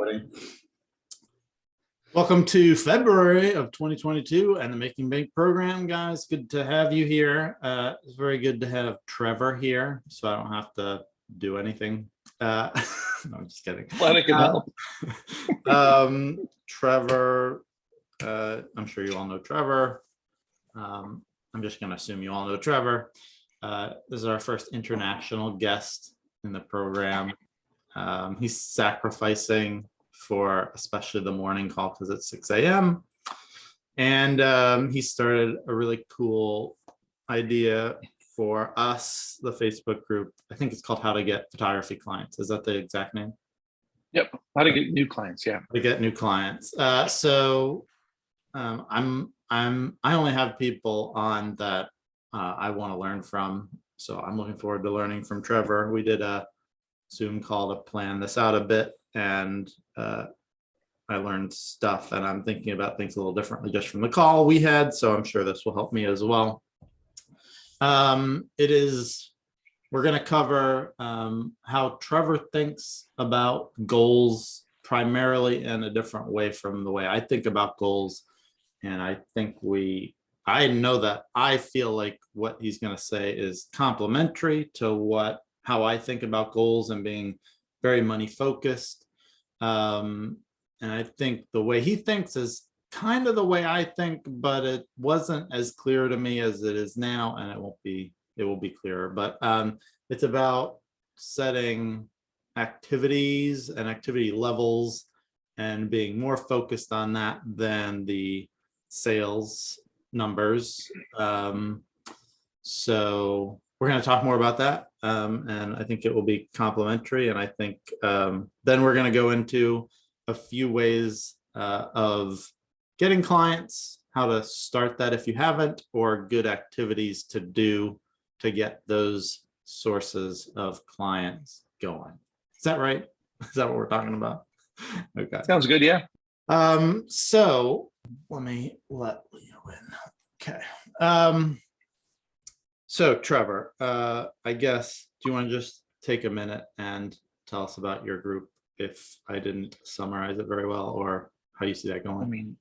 Recording. Welcome to February of 2022 and the Making Bank program, guys. Good to have you here. It's very good to have Trevor here, so I don't have to do anything. No, I'm just kidding. Glad I can help. Trevor, I'm sure you all know Trevor. I'm just going to assume you all know Trevor. This is our first international guest in the program. He's sacrificing for especially the morning call because it's 6 a.m. And he started a really cool idea for us, the Facebook group. I think it's called How to Get Photography Clients. Is that the exact name? Yep. How to get new clients. Yeah. To get new clients. I only have people on that I want to learn from. So I'm looking forward to learning from Trevor. We did a Zoom call to plan this out a bit, and I learned stuff, and I'm thinking about things a little differently just from the call we had. So I'm sure this will help me as well. We're going to cover how Trevor thinks about goals primarily in a different way from the way I think about goals. And I know that I feel like what he's going to say is complementary to how I think about goals and being very money focused. And I think the way he thinks is kind of the way I think, but it wasn't as clear to me as it is now, and it will be clearer. But it's about setting activities and activity levels and being more focused on that than the sales numbers. So we're going to talk more about that, and I think it will be complementary. And I think then we're going to go into a few ways of getting clients, how to start that if you haven't, or good activities to do to get those sources of clients going. Is that right? Is that what we're talking about? Okay. Sounds good. Yeah. So let me let Leo in. Okay. So Trevor, I guess, do you want to just take a minute and tell us about your group if I didn't summarize it very well, or how you see that going? I mean,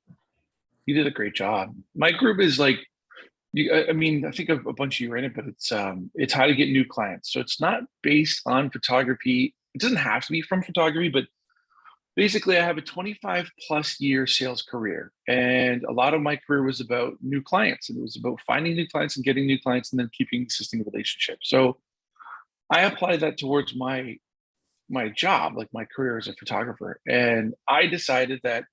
you did a great job. My group is like, I think a bunch of you are in it, but it's how to get new clients. So it's not based on photography. It doesn't have to be from photography, but basically I have a 25 plus year sales career. And a lot of my career was about new clients. And it was about finding new clients and getting new clients and then keeping existing relationships. So I apply that towards my job, like my career as a photographer. And I decided that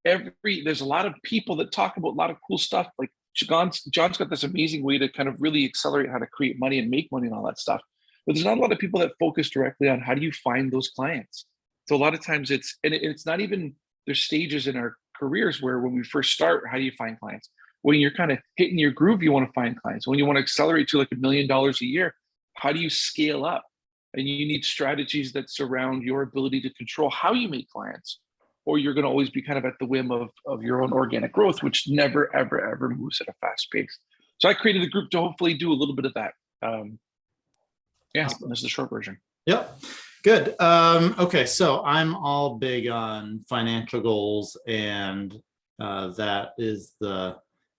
there's a lot of people that talk about a lot of cool stuff. Like John's got this amazing way to kind of really accelerate how to create money and make money and all that stuff. But there's not a lot of people that focus directly on how do you find those clients. So a lot of times it's not even, there's stages in our careers where when we first start, how do you find clients? When you're kind of hitting your groove, you want to find clients. When you want to accelerate to like $1 million a year, how do you scale up? And you need strategies that surround your ability to control how you make clients, or you're going to always be kind of at the whim of your own organic growth, which never, ever, ever moves at a fast pace. So I created a group to hopefully do a little bit of that. This is the short version. Yep. Good. Okay. So I'm all big on financial goals, and that is the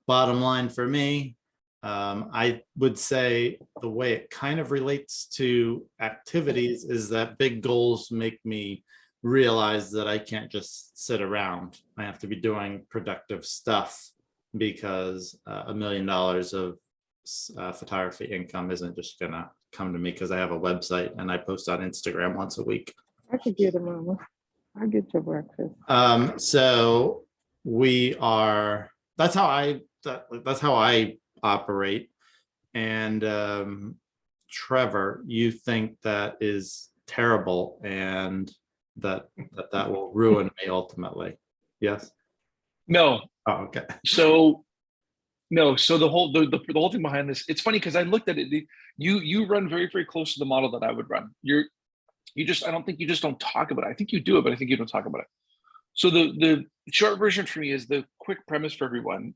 bottom line for me. I would say the way it kind of relates to activities is that big goals make me realize that I can't just sit around. I have to be doing productive stuff, because $1 million of photography income isn't just gonna come to me because I have a website and I post on Instagram once a week. I could get it, Mama. I get your breakfast. So that's how I operate. And Trevor, you think that is terrible and that will ruin me ultimately? Yes? No. Oh, okay. So the whole thing behind this, it's funny because I looked at it. You run very, very close to the model that I would run. I don't think you just don't talk about it. I think you do it, but I think you don't talk about it. So the short version for me is the quick premise for everyone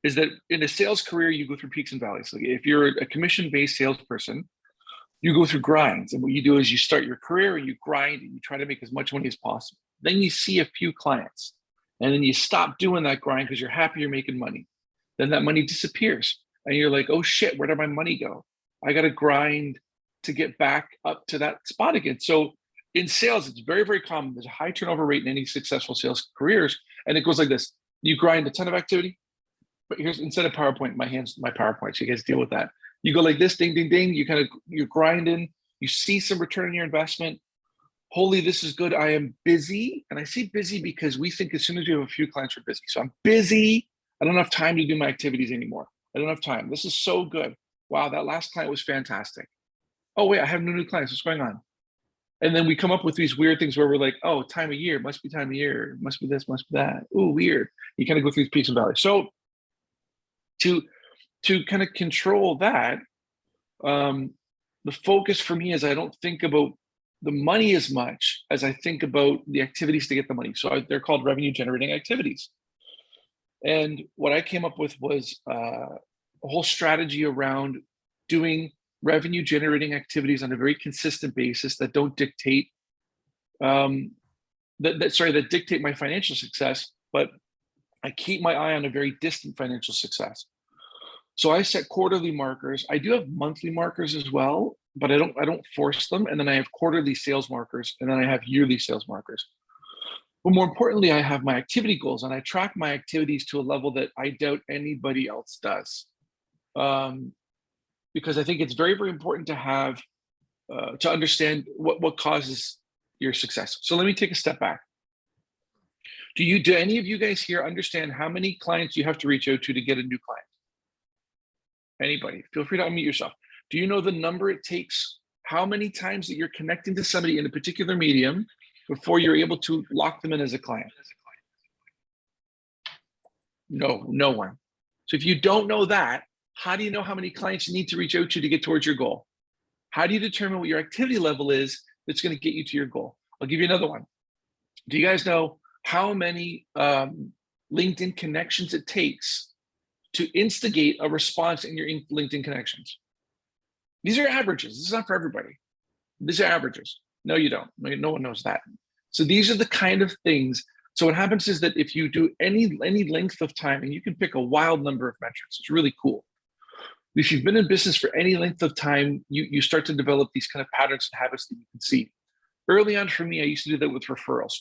is that in a sales career, you go through peaks and valleys. Like if you're a commission-based salesperson, You go through grinds, and what you do is you start your career and you grind and you try to make as much money as possible. Then you see a few clients, and then you stop doing that grind because you're happy you're making money. Then that money disappears, and you're like, oh shit, where did my money go? I got to grind to get back up to that spot again. So in sales, it's very, very common. There's a high turnover rate in any successful sales careers, and it goes like this: you grind a ton of activity, but here's, instead of PowerPoint, my PowerPoint, so you guys deal with that. You go like this, ding, ding, ding. You're grinding. You see some return on your investment. Holy, this is good. I am busy. And I say busy because we think as soon as we have a few clients, we're busy. So I'm busy. I don't have time to do my activities anymore. I don't have time. This is so good. Wow, that last client was fantastic. Oh, wait, I have no new clients. What's going on? And then we come up with these weird things where we're like, oh, time of year, must be time of year, must be this, must be that. Oh, weird. You kind of go through these peaks and valleys. So to kind of control that, the focus for me is I don't think about the money as much as I think about the activities to get the money. So they're called revenue generating activities. And what I came up with was a whole strategy around doing revenue generating activities on a very consistent basis that don't dictate that dictate my financial success, but I keep my eye on a very distant financial success. So I set quarterly markers. I do have monthly markers as well, but I don't force them. And then I have quarterly sales markers, and then I have yearly sales markers. But more importantly, I have my activity goals, and I track my activities to a level that I doubt anybody else does. Because I think it's very, very important to have to understand what causes your success. So let me take a step back. Do any of you guys here understand how many clients you have to reach out to get a new client? Anybody? Feel free to unmute yourself. Do you know the number it takes, how many times that you're connecting to somebody in a particular medium before you're able to lock them in as a client? No one. So if you don't know that, how do you know how many clients you need to reach out to get towards your goal? How do you determine what your activity level is that's going to get you to your goal? I'll give you another one. Do you guys know how many LinkedIn connections it takes to instigate a response in your LinkedIn connections? These are averages. This is not for everybody. These are averages. No, you don't. No one knows that. So these are the kind of things. So what happens is that if you do any length of time, and you can pick a wild number of metrics, it's really cool. If you've been in business for any length of time, you start to develop these kind of patterns and habits that you can see. Early on for me, I used to do that with referrals.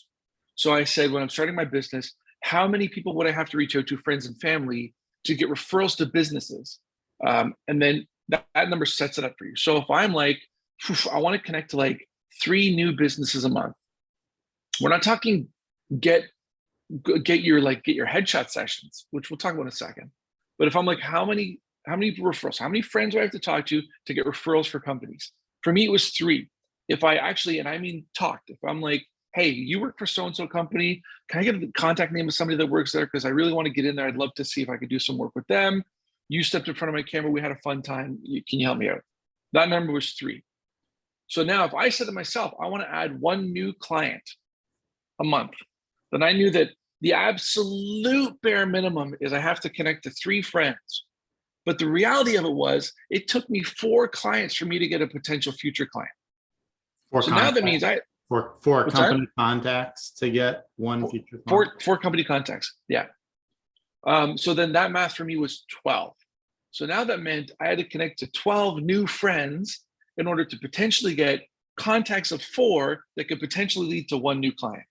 So I said, when I'm starting my business, how many people would I have to reach out to, friends and family, to get referrals to businesses? And then that number sets it up for you. So if I'm like, I want to connect to like 3 new businesses a month. We're not talking get your headshot sessions, which we'll talk about in a second. But if I'm like, how many referrals, how many friends do I have to talk to get referrals for companies? For me, it was 3. If I actually, and I mean talked, if I'm like, hey, you work for so-and-so company, can I get the contact name of somebody that works there? Because I really want to get in there. I'd love to see if I could do some work with them. You stepped in front of my camera. We had a fun time. Can you help me out? That number was 3. So now if I said to myself, I want to add 1 new client a month, then I knew that the absolute bare minimum is I have to connect to 3 friends. But the reality of it was, it took me 4 clients for me to get a potential future client. So now that means four company contacts to get 1 future client. 4 company contacts. Yeah. So then that math for me was 12. So now that meant I had to connect to 12 new friends in order to potentially get contacts of 4 that could potentially lead to 1 new client.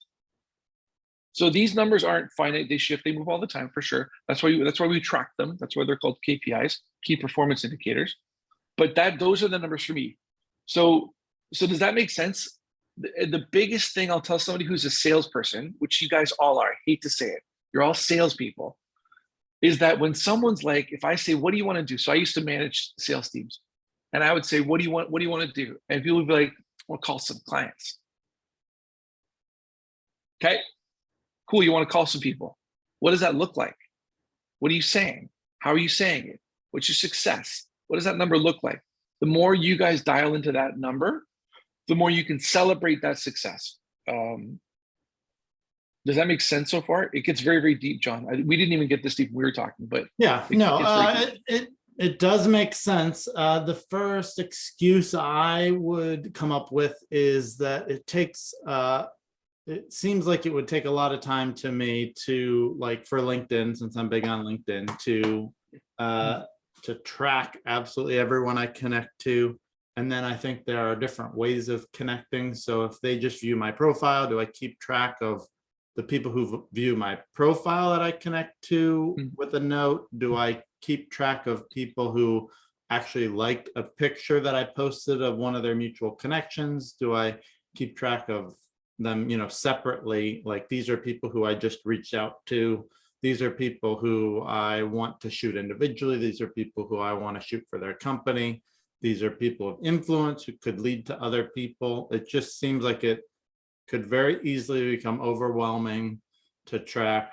So these numbers aren't finite; they shift, they move all the time for sure. That's why we track them. That's why they're called KPIs, key performance indicators. But those are the numbers for me. So does that make sense? The biggest thing I'll tell somebody who's a salesperson, which you guys all are, I hate to say it, you're all salespeople, is that when someone's like, if I say, what do you want to do? So I used to manage sales teams, and I would say, what do you want to do? And people would be like, well, call some clients. Okay, cool. You want to call some people. What does that look like? What are you saying? How are you saying it? What's your success? What does that number look like? The more you guys dial into that number, the more you can celebrate that success. Does that make sense so far? It gets very, very deep, John. We didn't even get this deep when we were talking, but yeah, It does make sense. The first excuse I would come up with is that it seems like it would take a lot of time to me to, like, for LinkedIn, since I'm big on LinkedIn, to track absolutely everyone I connect to. And then I think there are different ways of connecting. So if they just view my profile, do I keep track of the people who view my profile that I connect to with a note? Do I keep track of people who actually liked a picture that I posted of one of their mutual connections? Do I keep track of them, separately? Like, these are people who I just reached out to. These are people who I want to shoot individually. These are people who I want to shoot for their company. These are people of influence who could lead to other people. It just seems like it could very easily become overwhelming to track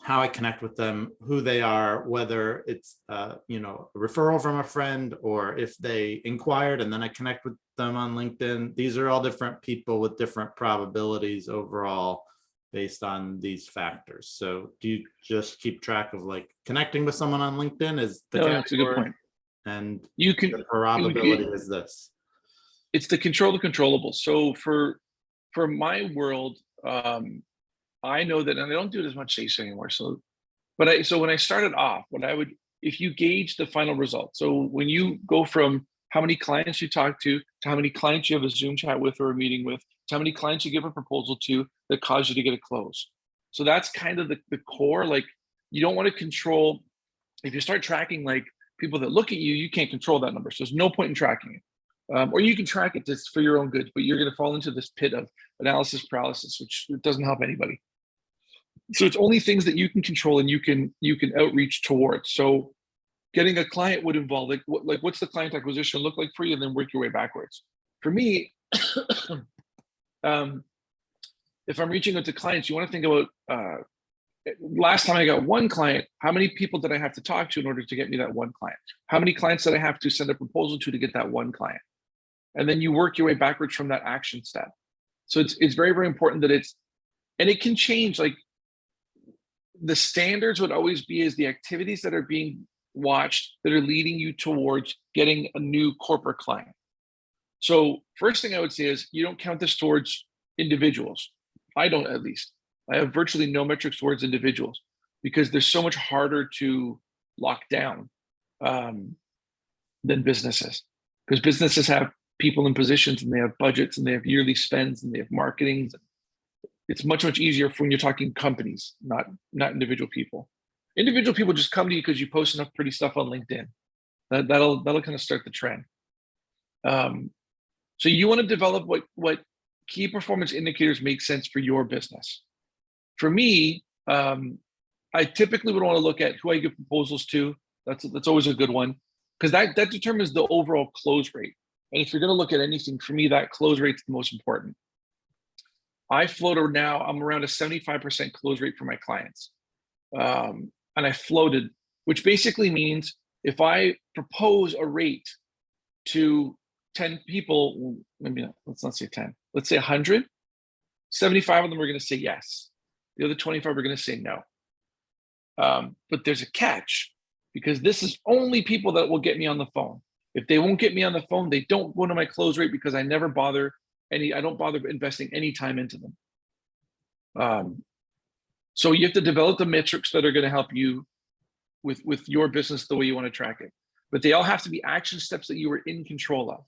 how I connect with them, who they are, whether it's a referral from a friend, or if they inquired and then I connect with them on LinkedIn. These are all different people with different probabilities overall based on these factors. So do you just keep track of, like, connecting with someone on LinkedIn is the No, that's a good point. and You can, the probability is this? it's the control the controllables. So for my world, I know that, and I don't do it as much days anymore. So when I started off, if you gauge the final result, so when you go from how many clients you talk to how many clients you have a Zoom chat with or a meeting with, to how many clients you give a proposal to that cause you to get a close. So that's kind of the core. Like, you don't want to control. If you start tracking like people that look at you, you can't control that number. So there's no point in tracking it. Or you can track it just for your own good, but you're going to fall into this pit of analysis paralysis, which doesn't help anybody. So it's only things that you can control and you can outreach towards. So getting a client would involve, what's the client acquisition look like for you, and then work your way backwards. For me, if I'm reaching out to clients, you want to think about last time I got one client, how many people did I have to talk to in order to get me that one client? How many clients did I have to send a proposal to get that one client? And then you work your way backwards from that action step. So it's very, very important that and it can change. Like, the standards would always be is the activities that are being watched that are leading you towards getting a new corporate client. So first thing I would say is, you don't count this towards individuals. I don't, at least. I have virtually no metrics towards individuals because they're so much harder to lock down than businesses. Because businesses have people in positions, and they have budgets, and they have yearly spends, and they have marketings. It's much, much easier when you're talking companies, not individual people. Individual people just come to you because you post enough pretty stuff on LinkedIn. That'll kind of start the trend. So you want to develop what key performance indicators make sense for your business. For me, I typically would want to look at who I give proposals to. That's always a good one, because that determines the overall close rate. And if you're going to look at anything, for me, that close rate's the most important. I'm around a 75% close rate for my clients. And I floated, which basically means if I propose a rate to 10 people, maybe let's not say 10, let's say 100, 75 of them are going to say yes. The other 25 are going to say no. But there's a catch, because this is only people that will get me on the phone. If they won't get me on the phone, they don't go to my close rate, because I don't bother investing any time into them. So you have to develop the metrics that are going to help you with your business the way you want to track it. But they all have to be action steps that you are in control of,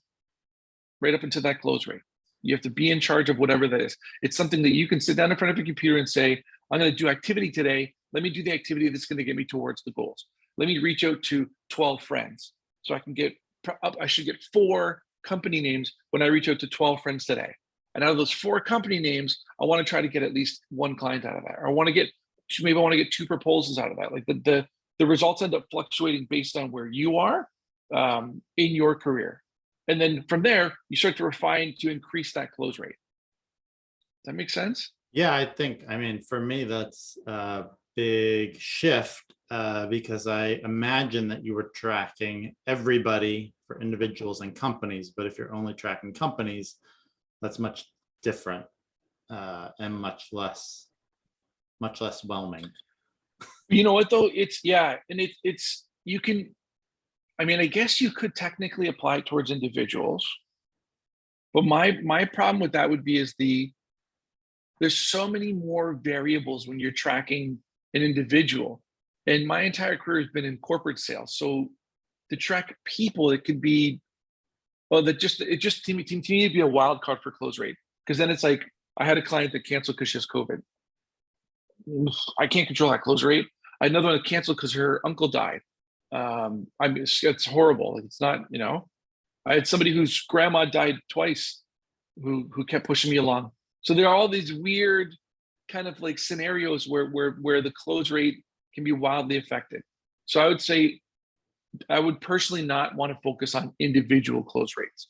right up into that close rate. You have to be in charge of whatever that is. It's something that you can sit down in front of your computer and say, I'm going to do activity today. Let me do the activity that's going to get me towards the goals. Let me reach out to 12 friends. So I should get 4 company names when I reach out to 12 friends today. And out of those 4 company names, I want to try to get at least 1 client out of that. Or I want to get 2 proposals out of that. Like the results end up fluctuating based on where you are in your career. And then from there, you start to refine to increase that close rate. Does that make sense? Yeah, I mean, for me, that's a big shift because I imagine that you were tracking everybody for individuals and companies. But if you're only tracking companies, that's much different and much less whelming. You know what though? You can, I mean, I guess you could technically apply it towards individuals, but my problem with that would be there's so many more variables when you're tracking an individual. And my entire career has been in corporate sales. So to track people, it could be, well, it just to me it'd be a wild card for close rate. Because then it's like, I had a client that canceled because she has COVID. I can't control that close rate. I had another one that canceled because her uncle died. I mean, it's horrible. It's not, I had somebody whose grandma died twice who kept pushing me along. So there are all these weird kind of like scenarios where the close rate can be wildly affected. So I would say I would personally not want to focus on individual close rates.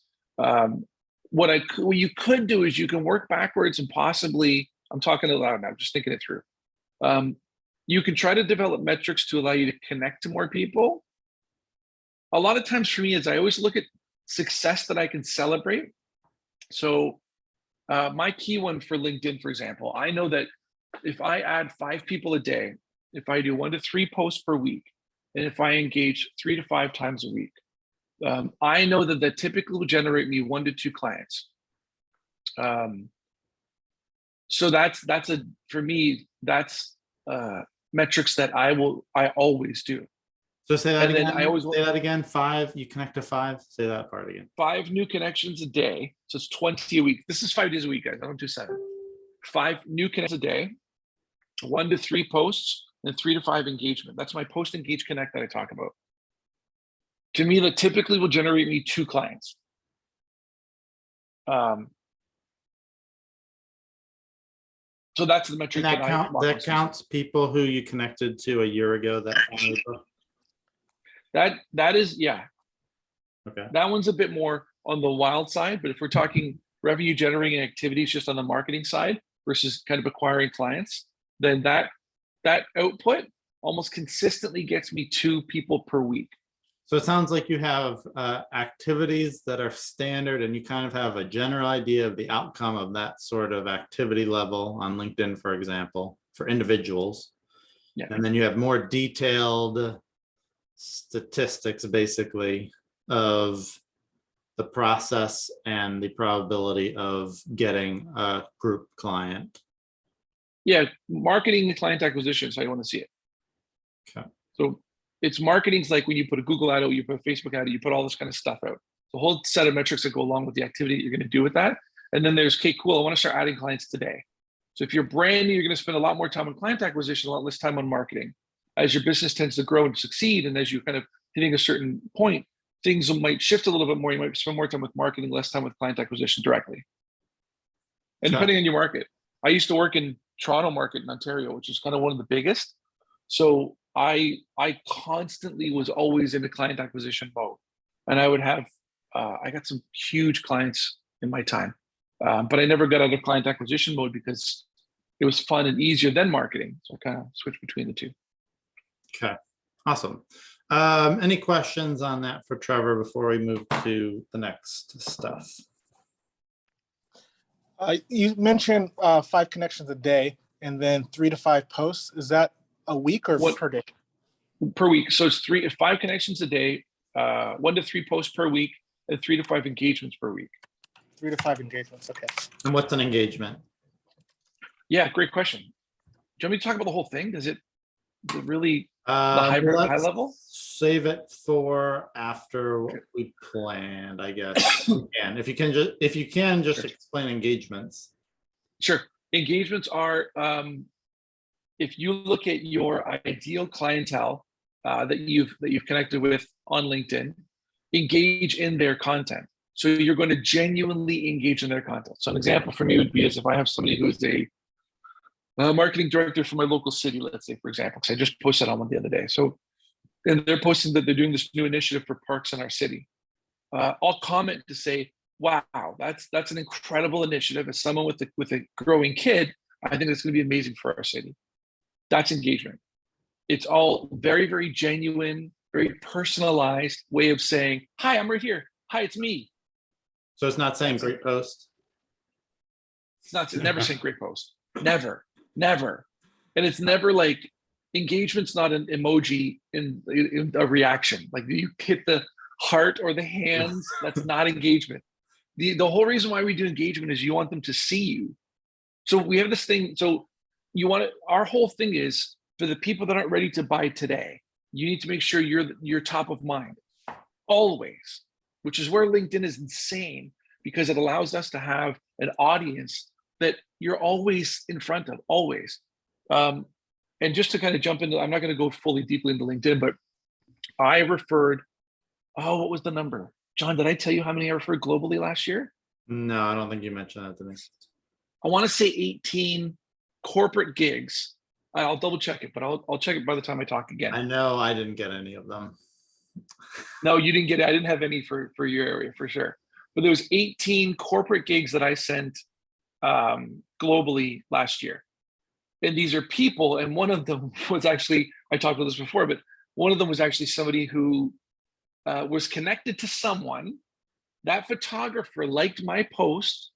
What you could do is you can work backwards and possibly, I'm talking aloud now, just thinking it through. You can try to develop metrics to allow you to connect to more people. A lot of times for me is I always look at success that I can celebrate. So my key one for LinkedIn, for example, I know that if I add 5 people a day, if I do 1 to 3 posts per week, and if I engage 3 to 5 times a week, I know that typically will generate me 1 to 2 clients. So for me, that's metrics that I always do. So say that And then again. I always Say that again. 5. You connect to 5. Say that part again. 5 new connections a day. So it's 20 a week. This is 5 days a week, guys. I don't do 7. 5 new connections a day, 1 to 3 posts, and 3 to 5 engagement. That's my post engage connect that I talk about. To me, that typically will generate me 2 clients. So that's the metric that counts people who you connected to a year ago. That is, yeah. Okay. That one's a bit more on the wild side, but if we're talking revenue generating activities just on the marketing side versus kind of acquiring clients, then that output almost consistently gets me 2 people per week. So it sounds like you have activities that are standard and you kind of have a general idea of the outcome of that sort of activity level on LinkedIn, for example, for individuals. Yeah. And then you have more detailed statistics, basically, of the process and the probability of getting a group client. Yeah, marketing and client acquisition is how you want to see it. Okay. So it's marketing's like when you put a Google ad out, you put a Facebook ad out, you put all this kind of stuff out. The whole set of metrics that go along with the activity that you're going to do with that. And then there's, okay, cool, I want to start adding clients today. So if you're brand new, you're going to spend a lot more time on client acquisition, a lot less time on marketing. As your business tends to grow and succeed, and as you kind of hitting a certain point, things might shift a little bit more. You might spend more time with marketing, less time with client acquisition directly. And depending on your market, I used to work in Toronto market in Ontario, which is kind of one of the biggest. So I constantly was always in the client acquisition mode, and I would have I got some huge clients in my time, but I never got out of client acquisition mode because it was fun and easier than marketing. So I kind of switched between the two. Okay, awesome. Any questions on that for Trevor before we move to the next stuff? You mentioned 5 connections a day and then 3 to 5 posts. Is that a week or per day? Per week. So it's 5 connections a day, 1 to 3 posts per week, and 3 to 5 engagements per week. 3 to 5 engagements. Okay. And what's an engagement? Yeah, great question. Do you want me to talk about the whole thing? Does it really the high level? Save it for after what we planned, I guess. And if you can just explain engagements. Sure. Engagements are if you look at your ideal clientele that you've connected with on LinkedIn, engage in their content. So you're going to genuinely engage in their content. So an example for me would be as if I have somebody who is a marketing director for my local city, let's say, for example, because I just posted on one the other day. So, and they're posting that they're doing this new initiative for parks in our city. I'll comment to say, wow, that's an incredible initiative. As someone with a growing kid, I think it's going to be amazing for our city. That's engagement. It's all very, very genuine, very personalized way of saying, hi, I'm right here. Hi, it's me. So it's not saying great post? It's never saying great post. Never. And it's never like, engagement's not an emoji in a reaction. Like you hit the heart or the hands, that's not engagement. The whole reason why we do engagement is you want them to see you. So we have this thing. So our whole thing is for the people that aren't ready to buy today, you need to make sure you're top of mind always, which is where LinkedIn is insane, because it allows us to have an audience that you're always in front of, always. And just to kind of jump into, I'm not going to go fully deeply into LinkedIn, but I referred, what was the number? John, did I tell you how many I referred globally last year? No, I don't think you mentioned that to me. I want to say 18 corporate gigs. I'll double check it, but I'll check it by the time I talk again. I know I didn't get any of them. No, you didn't get it. I didn't have any for your area for sure. But there was 18 corporate gigs that I sent globally last year. And these are people, and one of them was actually, I talked about this before, but one of them was actually somebody who was connected to someone. That photographer liked my post.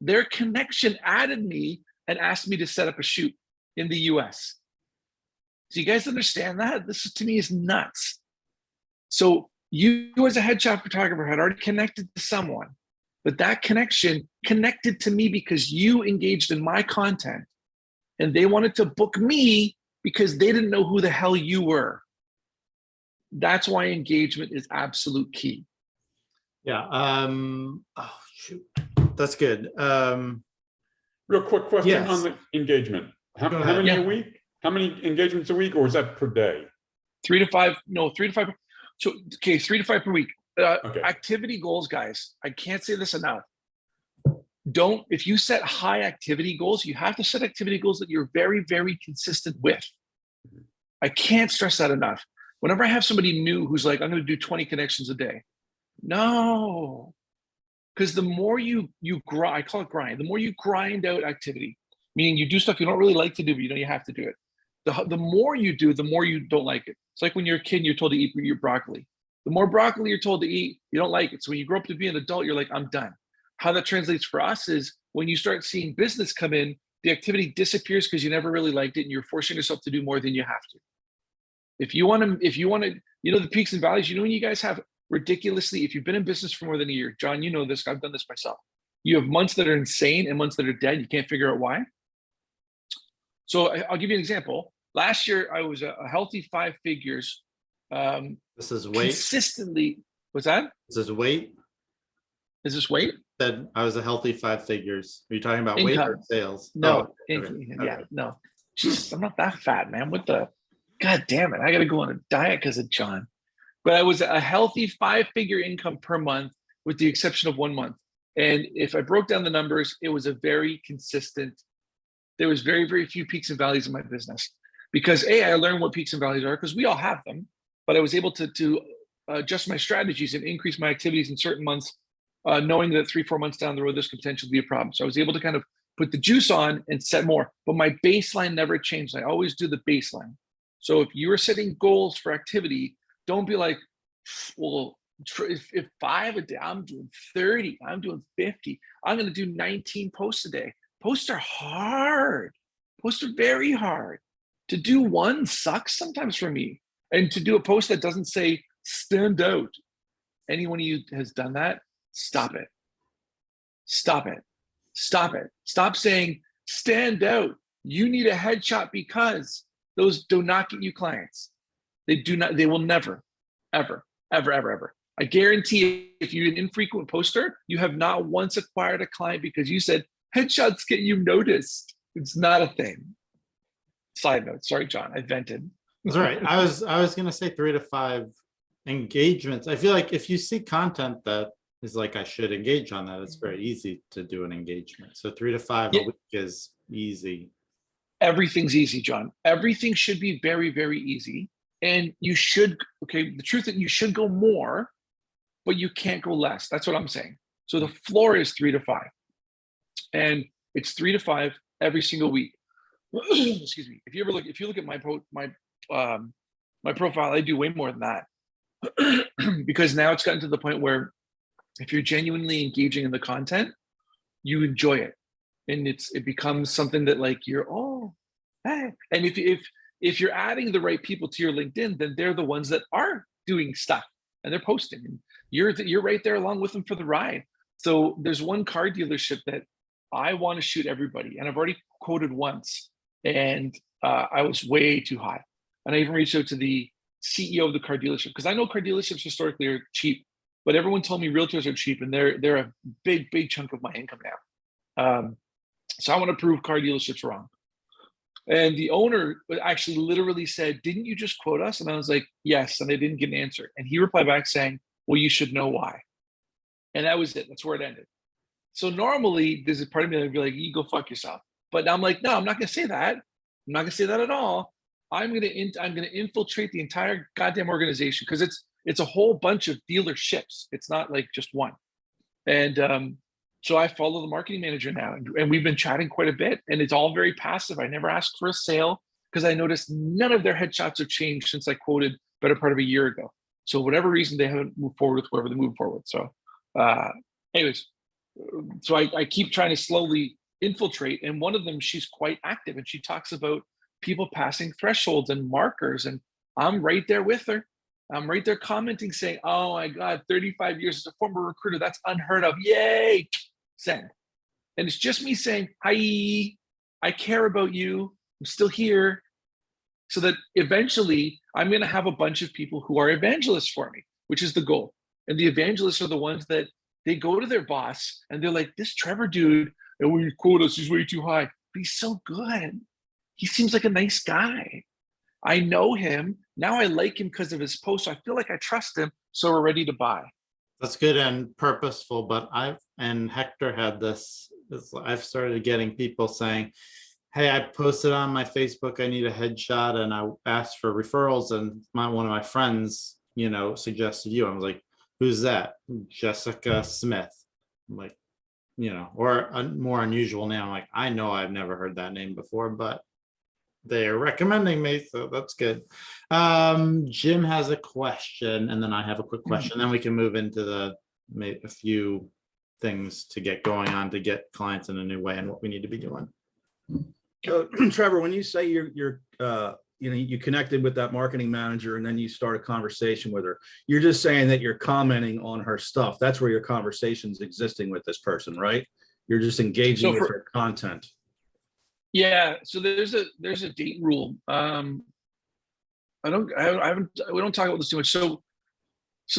Their connection added me and asked me to set up a shoot in the US. Do you guys understand that? This to me is nuts. So you as a headshot photographer had already connected to someone, but that connection connected to me because you engaged in my content, and they wanted to book me because they didn't know who the hell you were. That's why engagement is absolute key. Yeah. Oh shoot, that's good. Real quick question Yes. on the engagement. How Go ahead. many Yeah. a week? How many engagements a week, or is that per day? 3 to 5. No, 3 to 5. So, okay, 3 to 5 per week. Okay. Activity goals, guys. I can't say this enough. If you set high activity goals, you have to set activity goals that you're very, very consistent with. I can't stress that enough. Whenever I have somebody new who's like, I'm going to do 20 connections a day. No, because the more you grind, I call it grind, the more you grind out activity, meaning you do stuff you don't really like to do, but you know you have to do it. The more you do, the more you don't like it. It's like when you're a kid, you're told to eat your broccoli. The more broccoli you're told to eat, you don't like it. So when you grow up to be an adult, you're like, I'm done. How that translates for us is when you start seeing business come in, the activity disappears because you never really liked it, and you're forcing yourself to do more than you have to. If you want to, you know, the peaks and valleys, you know, when you guys have ridiculously, if you've been in business for more than a year, John, you know this, I've done this myself. You have months that are insane and months that are dead. You can't figure out why. So I'll give you an example. Last year, I was a healthy 5 figures. This is weight. Consistently. What's that? This is weight. Is this weight? Said I was a healthy 5 figures. Are you talking about weight or Income. sales? No. Oh, okay. Yeah, Okay. no. Jesus, I'm not that fat, man. What the? God damn it. I got to go on a diet because of John. But I was a healthy 5-figure income per month, with the exception of 1 month. And if I broke down the numbers, it was a very consistent. There was very, very few peaks and valleys in my business because I learned what peaks and valleys are because we all have them. But I was able to adjust my strategies and increase my activities in certain months, knowing that 3-4 months down the road, this could potentially be a problem. So I was able to kind of put the juice on and set more. But my baseline never changed. I always do the baseline. So if you are setting goals for activity, don't be like, well, if 5 a day, I'm doing 30, I'm doing 50, I'm going to do 19 posts a day. Posts are hard. Posts are very hard. To do one sucks sometimes for me. And to do a post that doesn't say stand out. Anyone of you has done that? Stop it. Stop it. Stop it. Stop saying stand out. You need a headshot because those do not get you clients. They do not, they will never, ever, ever, ever, ever. I guarantee if you're an infrequent poster, you have not once acquired a client because you said headshots get you noticed. It's not a thing. Side note. Sorry, John, I vented. That's right. I was gonna say 3 to 5 engagements. I feel like if you see content that is like I should engage on that, it's very easy to do an engagement. So 3 to 5 a week is easy. Everything's easy, John. Everything should be very, very easy. And you should, okay, the truth is you should go more, but you can't go less. That's what I'm saying. So the floor is 3 to 5. And it's 3 to 5 every single week. Excuse me. If you look at my profile, I do way more than that. Because now it's gotten to the point where if you're genuinely engaging in the content, you enjoy it. And it becomes something that like you're, oh, hey. And if if you're adding the right people to your LinkedIn, then they're the ones that are doing stuff and they're posting. And you're right there along with them for the ride. So there's one car dealership that I want to shoot everybody, and I've already quoted once, and I was way too high. And I even reached out to the CEO of the car dealership because I know car dealerships historically are cheap, but everyone told me realtors are cheap, and they're a big chunk of my income now. So I want to prove car dealerships wrong. And the owner actually literally said, "Didn't you just quote us?" And I was like, "Yes," and I didn't get an answer. And he replied back saying, "Well, you should know why." And that was it. That's where it ended. So normally there's a part of me that would be like, "You go fuck yourself." But now I'm like, no, I'm not gonna say that. I'm not gonna say that at all. I'm gonna infiltrate the entire goddamn organization because it's a whole bunch of dealerships. It's not like just one. And so I follow the marketing manager now, and we've been chatting quite a bit, and it's all very passive. I never asked for a sale because I noticed none of their headshots have changed since I quoted better part of a year ago. So whatever reason they haven't moved forward with whoever they move forward. So anyways, so I keep trying to slowly infiltrate, and one of them, she's quite active, and she talks about people passing thresholds and markers, and I'm right there with her. I'm right there commenting saying, "Oh my God, 35 years as a former recruiter, that's unheard of. Yay, send." And it's just me saying, "Hi, I care about you. I'm still here." So that eventually I'm going to have a bunch of people who are evangelists for me, which is the goal. And the evangelists are the ones that they go to their boss and they're like, "This Trevor dude, and when you quote us, he's way too high, but he's so good. He seems like a nice guy. I know him. Now I like him because of his post. So I feel like I trust him. So we're ready to buy." That's good and purposeful, but and Hector had this, I've started getting people saying, "Hey, I posted on my Facebook, I need a headshot," and I asked for referrals, and one of my friends, suggested you. I was like, "Who's that?" "Jessica Smith." I'm like, or a more unusual name. I'm like, I know I've never heard that name before, but they're recommending me, so that's good. Jim has a question, and then I have a quick question. Then we can move into a few things to get going on to get clients in a new way and what we need to be doing. Trevor, when you say you connected with that marketing manager and then you start a conversation with her, you're just saying that you're commenting on her stuff. That's where your conversation's existing with this person, right? You're just engaging with her content. Yeah, so there's a date rule. We don't talk about this too much. So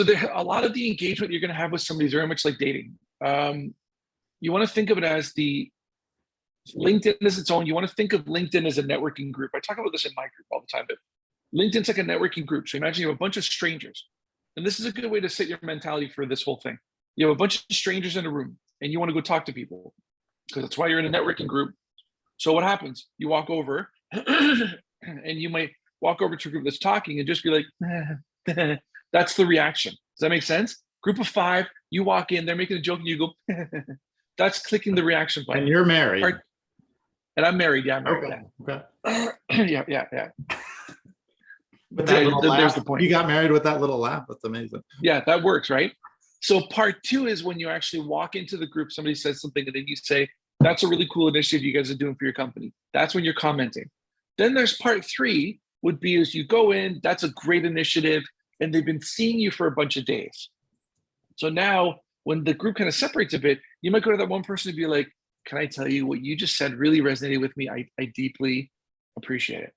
there, a lot of the engagement you're going to have with somebody is very much like dating. You want to think of it as LinkedIn is its own. You want to think of LinkedIn as a networking group. I talk about this in my group all the time, but LinkedIn's like a networking group. So imagine you have a bunch of strangers, and this is a good way to set your mentality for this whole thing. You have a bunch of strangers in a room, and you want to go talk to people because that's why you're in a networking group. So what happens? You walk over and you might walk over to a group that's talking and just be like, that's the reaction. Does that make sense? Group of 5, you walk in, they're making a joke and you go, that's clicking the reaction button. And you're married. And I'm married. Yeah, I'm married. Okay. Yeah. But that little laugh, there's the point. You got married with that little laugh. That's amazing. Yeah, that works, right? So part 2 is when you actually walk into the group, somebody says something and then you say, "That's a really cool initiative you guys are doing for your company." That's when you're commenting. Then there's part 3 would be as you go in, that's a great initiative, and they've been seeing you for a bunch of days. So now when the group kind of separates a bit, you might go to that one person and be like, "Can I tell you what you just said really resonated with me? I deeply appreciate it."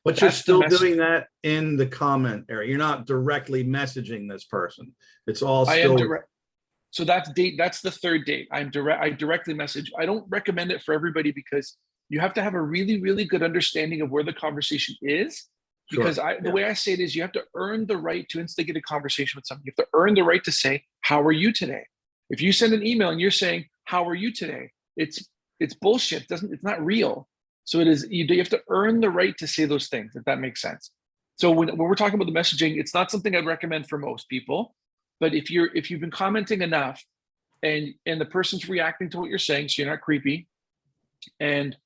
But you're still doing that in the comment area. You're not directly messaging this person. It's all still. So that's the third date. I directly message. I don't recommend it for everybody because you have to have a really, really good understanding of where the conversation is. Because the way I say it is you have to earn the right to instigate a conversation with someone. You have to earn the right to say, "How are you today?" If you send an email and you're saying, "How are you today?" It's bullshit. It's not real. So it is, you have to earn the right to say those things, if that makes sense. So when we're talking about the messaging, it's not something I'd recommend for most people. But if you've been commenting enough and the person's reacting to what you're saying, so you're not creepy, and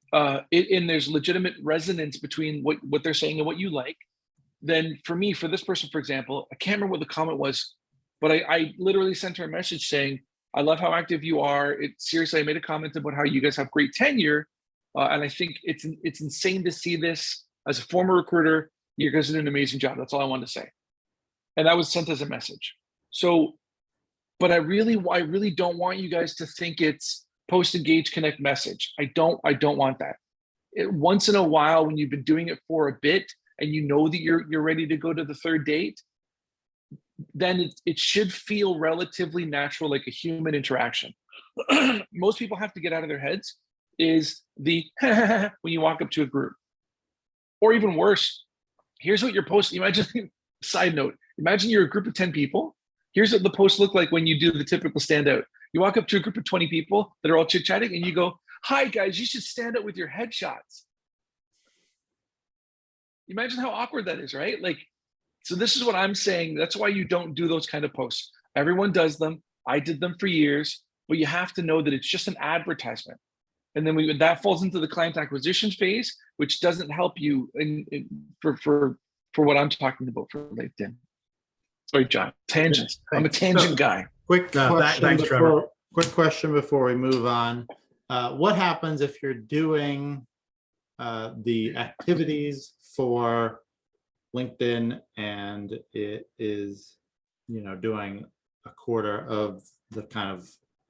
there's legitimate resonance between what they're saying and what you like, then for this person, for example, I can't remember what the comment was, but I literally sent her a message saying, "I love how active you are. Seriously, I made a comment about how you guys have great tenure. And I think it's insane to see this. As a former recruiter, you guys did an amazing job. That's all I wanted to say. And that was sent as a message. So, but I really don't want you guys to think it's post, engage, connect, message. I don't want that. Once in a while, when you've been doing it for a bit and you know that you're ready to go to the third date, then it should feel relatively natural, like a human interaction. Most people have to get out of their heads is the when you walk up to a group. Or even worse, here's what you're posting. Imagine, side note, imagine you're a group of 10 people. Here's what the posts look like when you do the typical standout. You walk up to a group of 20 people that are all chit-chatting and you go, "Hi guys, you should stand out with your headshots." Imagine how awkward that is, right? Like, so this is what I'm saying. That's why you don't do those kind of posts. Everyone does them. I did them for years, but you have to know that it's just an advertisement. And then that falls into the client acquisition phase, which doesn't help you for what I'm talking about for LinkedIn. Sorry, John. Tangents. I'm a tangent guy. Quick question, thanks, Trevor. quick question before we move on. What happens if you're doing the activities for LinkedIn and it is, doing a quarter of the kind of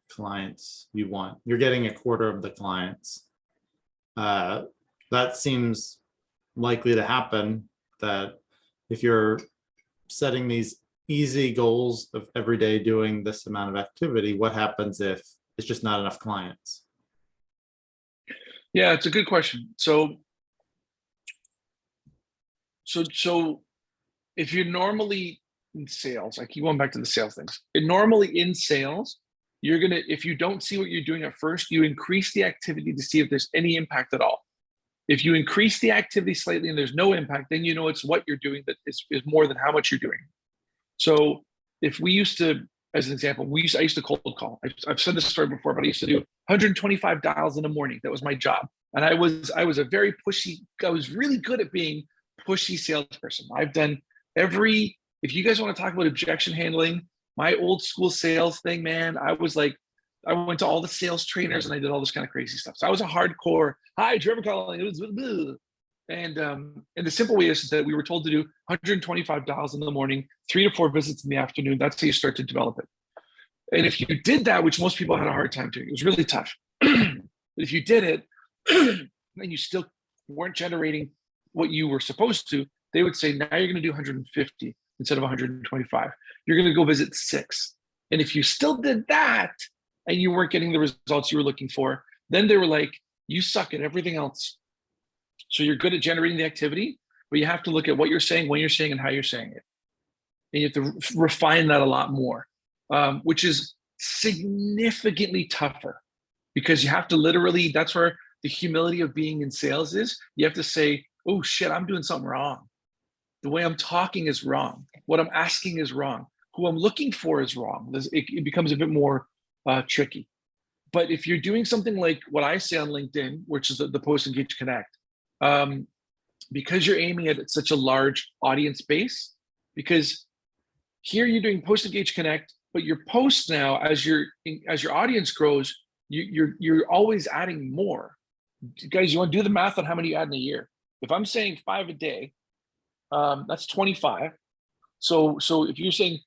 clients you want? You're getting a quarter of the clients. That seems likely to happen, that if you're setting these easy goals of every day doing this amount of activity, what happens if it's just not enough clients? Yeah, it's a good question. So if you're normally in sales, I keep going back to the sales things. Normally in sales, if you don't see what you're doing at first, you increase the activity to see if there's any impact at all. If you increase the activity slightly and there's no impact, then you know it's what you're doing that is more than how much you're doing. So if we used to, as an example, I used to cold call. I've said this story before, but I used to do 125 dials in a morning. That was my job. And I was a very pushy, I was really good at being pushy salesperson. I've done if you guys want to talk about objection handling, my old school sales thing, man, I went to all the sales trainers and I did all this kind of crazy stuff. So I was a hardcore, "Hi, Trevor calling." It was, and the simple way is that we were told to do 125 dials in the morning, 3 to 4 visits in the afternoon. That's how you start to develop it. And if you did that, which most people had a hard time doing, it was really tough. But if you did it and you still weren't generating what you were supposed to, they would say, now you're going to do 150 instead of 125. You're going to go visit 6. And if you still did that and you weren't getting the results you were looking for, then they were like, you suck at everything else. So you're good at generating the activity, but you have to look at what you're saying, when you're saying, and how you're saying it. And you have to refine that a lot more, which is significantly tougher because you have to literally, that's where the humility of being in sales is. You have to say, oh shit, I'm doing something wrong. The way I'm talking is wrong. What I'm asking is wrong. Who I'm looking for is wrong. It becomes a bit more tricky. But if you're doing something like what I say on LinkedIn, which is the Post, Engage, Connect, because you're aiming at such a large audience base, because here you're doing Post, Engage, Connect, but your posts now, as your audience grows, you're always adding more. Guys, you want to do the math on how many you add in a year? If I'm saying 5 a day, that's 25. So if you're saying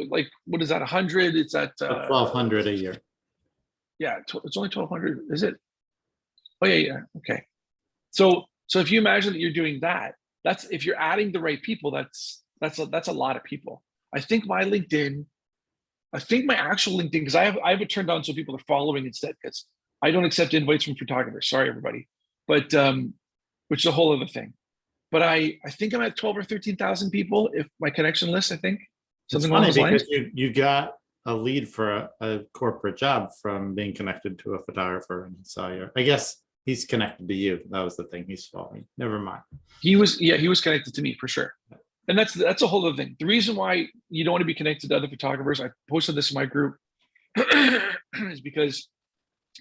like, what is that? 100? It's at 1,200 a year. Yeah, it's only 1,200. Is it? Oh yeah. Okay. So if you imagine that you're doing that, that's if you're adding the right people, that's a lot of people. I think my actual LinkedIn, because I have it turned on so people are following instead, because I don't accept invites from photographers. Sorry, everybody. But which is a whole other thing. But I think I'm at 12 or 13,000 people, if my connection list, I think. It's funny because you got a lead for a corporate job from being connected to a photographer, and saw your, I guess he's connected to you. That was the thing. He's following. Never mind. He was connected to me for sure. And that's a whole other thing. The reason why you don't want to be connected to other photographers, I posted this in my group, is because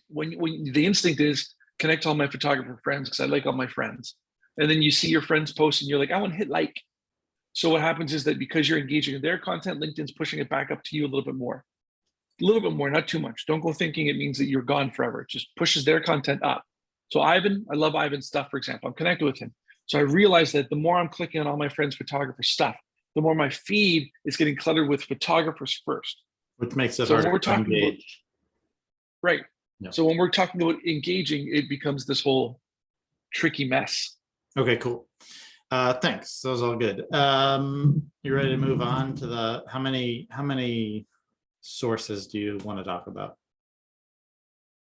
when the instinct is connect to all my photographer friends because I like all my friends. And then you see your friends post and you're like, I want to hit like. So what happens is that because you're engaging in their content, LinkedIn's pushing it back up to you a little bit more, not too much. Don't go thinking it means that you're gone forever. It just pushes their content up. So Ivan, I love Ivan's stuff, for example. I'm connected with him. So I realized that the more I'm clicking on all my friends' photographer stuff, the more my feed is getting cluttered with photographers first. Which makes it So when harder we're to talking about, engage. right. Yeah. So when we're talking about engaging, it becomes this whole tricky mess. Okay, cool. Thanks. That was all good. You ready to move on to the, how many sources do you want to talk about?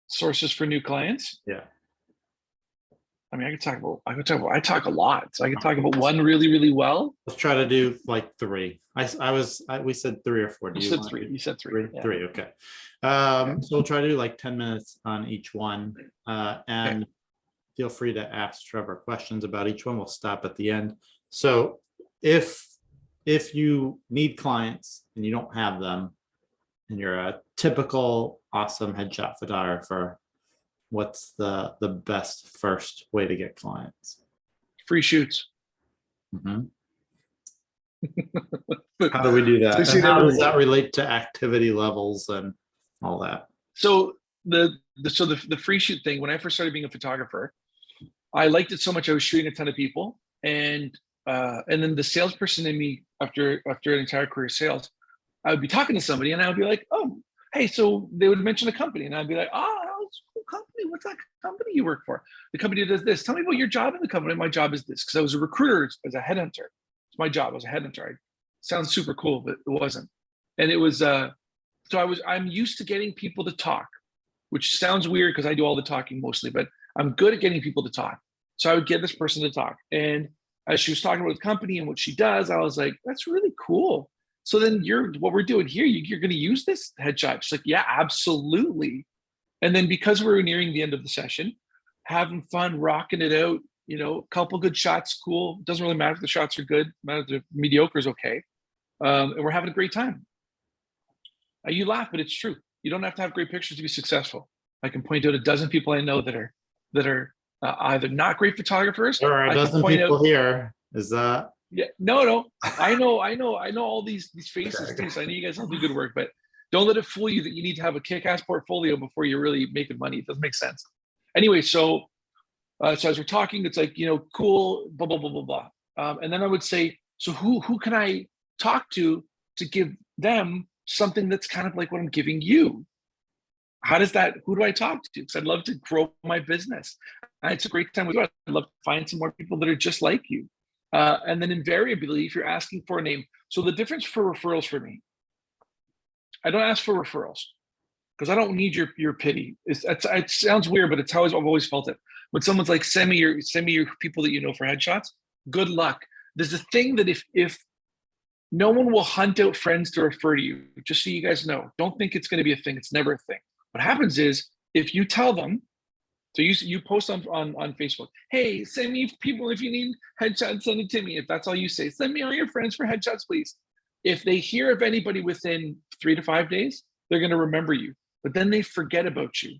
Sources for new clients. Yeah. I mean, I talk a lot. So I can talk about one really, really well. Let's try to do like three. We said 3 or 4. Do You said want three. to- You said three. Three, Yeah. three, okay. So we'll try to do like 10 minutes on each one. And feel free to ask Trevor questions about each one. We'll stop at the end. So if you need clients and you don't have them, and you're a typical awesome headshot photographer, what's the best first way to get clients? Free shoots. Mhm. How do we do that? So you see And how that- does that relate to activity levels and all that? So the free shoot thing, when I first started being a photographer, I liked it so much I was shooting a ton of people. And then the salesperson in me, after an entire career of sales, I would be talking to somebody and I would be like, oh, hey, so they would mention a company and I'd be like, oh, it's a cool company. What's that company you work for? The company does this. Tell me about your job in the company. My job is this. Because I was a recruiter as a headhunter. It's my job as a headhunter. Sounds super cool, but it wasn't. And it was, I'm used to getting people to talk, which sounds weird because I do all the talking mostly, but I'm good at getting people to talk. So I would get this person to talk. And as she was talking about the company and what she does, I was like, that's really cool. So then what we're doing here, you're going to use this headshot. She's like, yeah, absolutely. And then because we're nearing the end of the session, having fun, rocking it out, a couple good shots, cool. It doesn't really matter if the shots are good, matter if the mediocre is okay. And we're having a great time. You laugh, but it's true. You don't have to have great pictures to be successful. I can point out a dozen people I know that are either not great photographers. There are a dozen people here. Is that? Yeah, no. I know all these faces too. So I know you guys all do good work, but don't let it fool you that you need to have a kick-ass portfolio before you're really making money. It doesn't make sense. Anyway, so as we're talking, it's like, cool, blah, blah, blah, blah, blah. And then I would say, so who can I talk to give them something that's kind of like what I'm giving you? Who do I talk to? Because I'd love to grow my business. And it's a great time with you. I'd love to find some more people that are just like you. And then invariably, if you're asking for a name, so the difference for referrals for me, I don't ask for referrals because I don't need your pity. It sounds weird, but it's how I've always felt it. When someone's like, send me your people that you know for headshots, good luck. There's a thing that if no one will hunt out friends to refer to you, just so you guys know, don't think it's going to be a thing. It's never a thing. What happens is if you tell them, so you post on Facebook, hey, send me people if you need headshots, send it to me. If that's all you say, send me all your friends for headshots, please. If they hear of anybody within 3 to 5 days, they're going to remember you, but then they forget about you.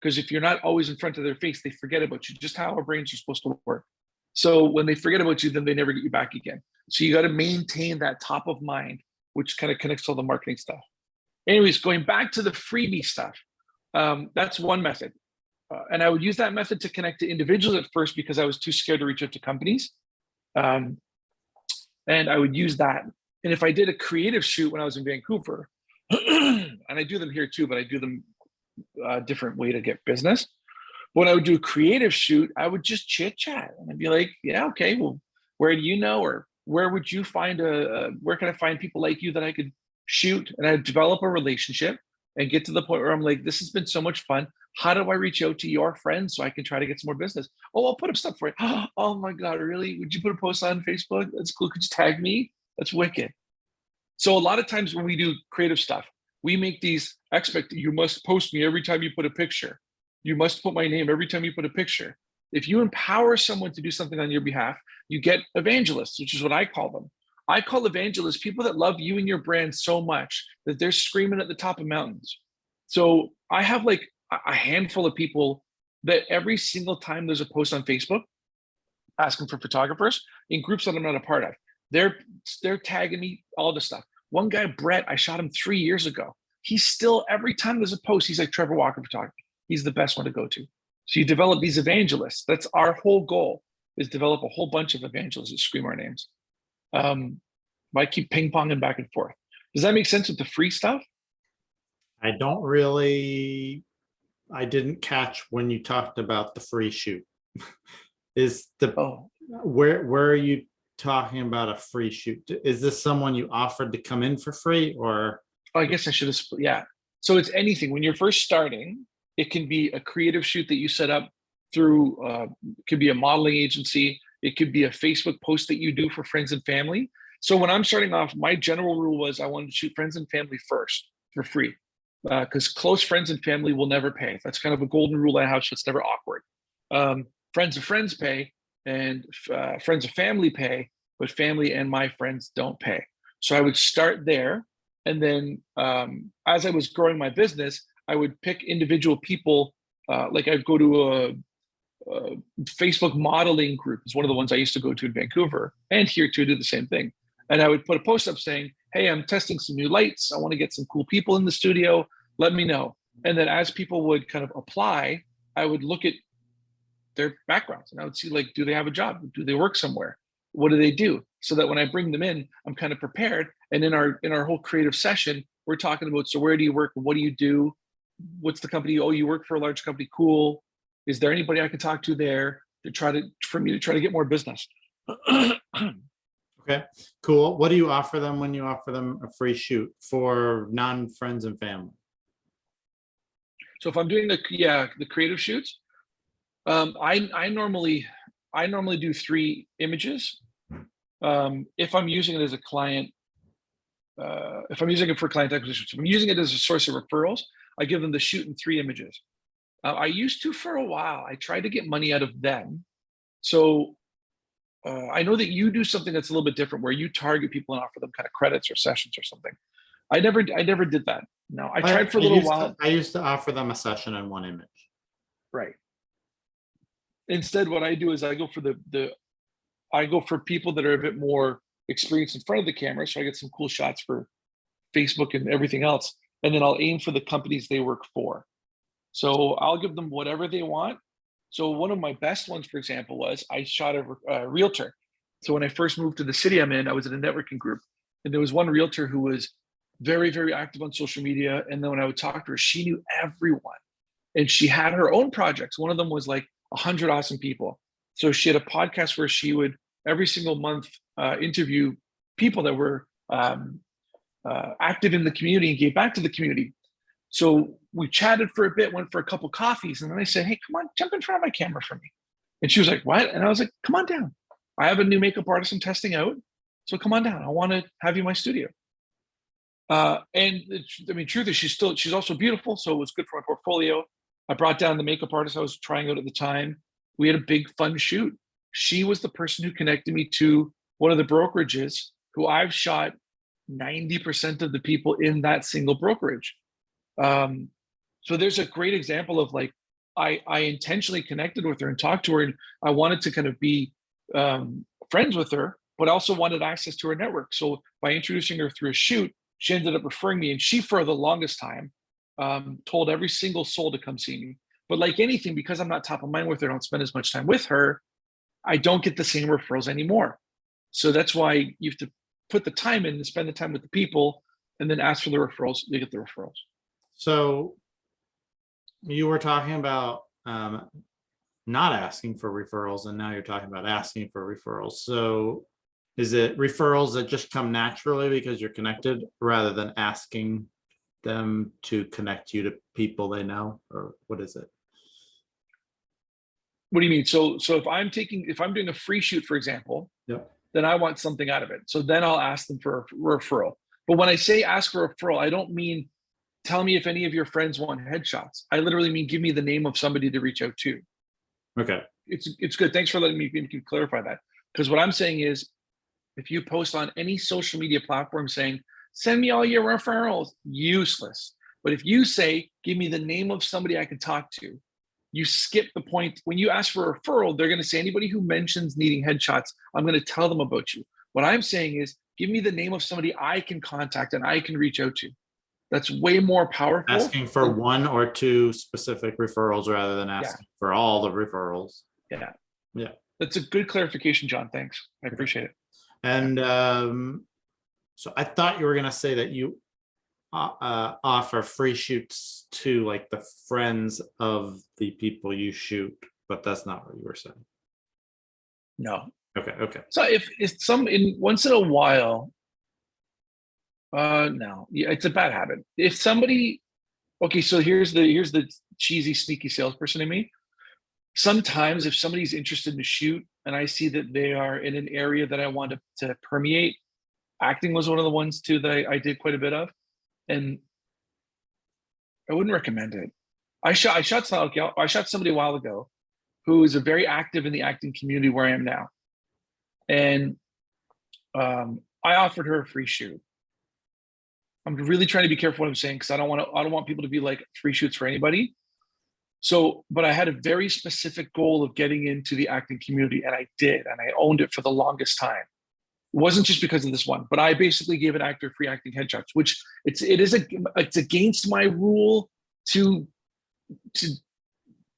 Because if you're not always in front of their face, they forget about you, just how our brains are supposed to work. So when they forget about you, then they never get you back again. So you got to maintain that top of mind, which kind of connects to all the marketing stuff. Anyways, going back to the freebie stuff, that's one method. And I would use that method to connect to individuals at first because I was too scared to reach out to companies. And I would use that. And if I did a creative shoot when I was in Vancouver, and I do them here too, but I do them a different way to get business. When I would do a creative shoot, I would just chit chat and I'd be like, yeah, okay, well, where do you know? Or where would you find where can I find people like you that I could shoot? And I'd develop a relationship and get to the point where I'm like, this has been so much fun. How do I reach out to your friends so I can try to get some more business? Oh, I'll put up stuff for you. Oh my God, really? Would you put a post on Facebook? That's cool. Could you tag me? That's wicked. So a lot of times when we do creative stuff, we make these you must post me every time you put a picture. You must put my name every time you put a picture. If you empower someone to do something on your behalf, you get evangelists, which is what I call them. I call evangelists people that love you and your brand so much that they're screaming at the top of mountains. So I have like a handful of people that every single time there's a post on Facebook asking for photographers in groups that I'm not a part of, they're tagging me, all this stuff. One guy, Brett, I shot him 3 years ago. He's still, every time there's a post, he's like, Trevor Walker Photography. He's the best one to go to. So you develop these evangelists. That's our whole goal, is develop a whole bunch of evangelists that scream our names. I keep ping ponging back and forth. Does that make sense with the free stuff? I didn't catch when you talked about the free shoot. Is the Oh, where are you talking about a free shoot? Is this someone you offered to come in for free, or I guess I should have split. Yeah. So it's anything. When you're first starting, it can be a creative shoot that you set up through, it could be a modeling agency. It could be a Facebook post that you do for friends and family. So when I'm starting off, my general rule was I wanted to shoot friends and family first for free, because close friends and family will never pay. That's kind of a golden rule I have, so it's never awkward. Friends of friends pay, and friends of family pay, but family and my friends don't pay. So I would start there. And then as I was growing my business, I would pick individual people. Like I'd go to a Facebook modeling group. Is one of the ones I used to go to in Vancouver, and here too, do the same thing. And I would put a post up saying, hey, I'm testing some new lights. I want to get some cool people in the studio. Let me know. And then as people would kind of apply, I would look at their backgrounds and I would see, like, do they have a job? Do they work somewhere? What do they do? So that when I bring them in, I'm kind of prepared. And in our whole creative session, we're talking about, so where do you work? What do you do? What's the company? Oh, you work for a large company. Cool. Is there anybody I can talk to there for me to try to get more business? okay, cool. What do you offer them when you offer them a free shoot for non-friends and family? So if I'm doing the creative shoots, I normally do 3 images. If I'm using it as a client, if I'm using it for client acquisition, so if I'm using it as a source of referrals, I give them the shoot in 3 images. I used to for a while. I tried to get money out of them. So I know that you do something that's a little bit different, where you target people and offer them kind of credits or sessions or something. I never did that. No, I tried for a little while. I used to offer them a session in 1 image. Right. Instead, what I do is I go for people that are a bit more experienced in front of the camera, so I get some cool shots for Facebook and everything else, and then I'll aim for the companies they work for. So I'll give them whatever they want. So one of my best ones, for example, was I shot a realtor. So when I first moved to the city I'm in, I was in a networking group, and there was one realtor who was very, very active on social media. And then when I would talk to her, she knew everyone, and she had her own projects. One of them was like 100 awesome people. So she had a podcast where she would every single month interview people that were active in the community and gave back to the community. So we chatted for a bit, went for a couple coffees, and then I said, hey, come on, jump in front of my camera for me. And she was like, what? And I was like, come on down. I have a new makeup artist I'm testing out. So come on down. I want to have you in my studio. And I mean, truth is, she's also beautiful. So it was good for my portfolio. I brought down the makeup artist I was trying out at the time. We had a big fun shoot. She was the person who connected me to one of the brokerages who I've shot 90% of the people in that single brokerage. So there's a great example of, like, I intentionally connected with her and talked to her, and I wanted to kind of be friends with her, but also wanted access to her network. So by introducing her through a shoot, she ended up referring me, and she, for the longest time, told every single soul to come see me. But like anything, because I'm not top of mind with her, I don't spend as much time with her, I don't get the same referrals anymore. So that's why you have to put the time in and spend the time with the people, and then ask for the referrals. You get the referrals. So you were talking about not asking for referrals, and now you're talking about asking for referrals. So is it referrals that just come naturally because you're connected, rather than asking them to connect you to people they know, or what is it? What do you mean? So if I'm doing a free shoot, for example, Yep. then I want something out of it. So then I'll ask them for a referral. But when I say ask for a referral, I don't mean tell me if any of your friends want headshots. I literally mean give me the name of somebody to reach out to. Okay. It's good. Thanks for letting me clarify that. Because what I'm saying is, if you post on any social media platform saying, send me all your referrals, useless. But if you say, give me the name of somebody I can talk to, you skip the point. When you ask for a referral, they're going to say, anybody who mentions needing headshots, I'm going to tell them about you. What I'm saying is, give me the name of somebody I can contact and I can reach out to. that's way more powerful. Asking for one or two specific referrals rather than asking for all the referrals. Yeah. Yeah. That's a good clarification, John. Thanks. I appreciate it. And so I thought you were gonna say that you offer free shoots to like the friends of the people you shoot, but that's not what you were saying. No. Okay. So if once in a while, no, yeah, it's a bad habit. If somebody, okay, so here's the cheesy, sneaky salesperson in me. Sometimes if somebody's interested in a shoot and I see that they are in an area that I want to permeate, acting was one of the ones too that I did quite a bit of, and I wouldn't recommend it. I shot somebody a while ago who is very active in the acting community where I am now, and I offered her a free shoot. I'm really trying to be careful what I'm saying because I don't want people to be like free shoots for anybody. So, but I had a very specific goal of getting into the acting community, and I did, and I owned it for the longest time. It wasn't just because of this one, but I basically gave an actor free acting headshots, which it's against my rule to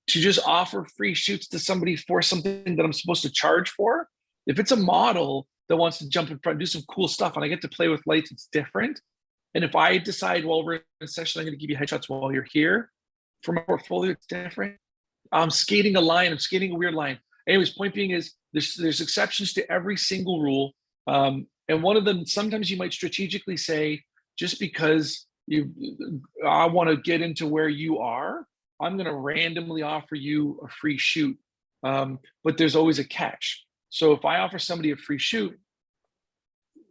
just offer free shoots to somebody for something that I'm supposed to charge for. If it's a model that wants to jump in front, do some cool stuff, and I get to play with lights, it's different. And if I decide, well, we're in a session, I'm going to give you headshots while you're here, for my portfolio, it's different. I'm skating a weird line. Anyways, point being is there's exceptions to every single rule. And one of them, sometimes you might strategically say, just because I want to get into where you are, I'm going to randomly offer you a free shoot. But there's always a catch. So if I offer somebody a free shoot,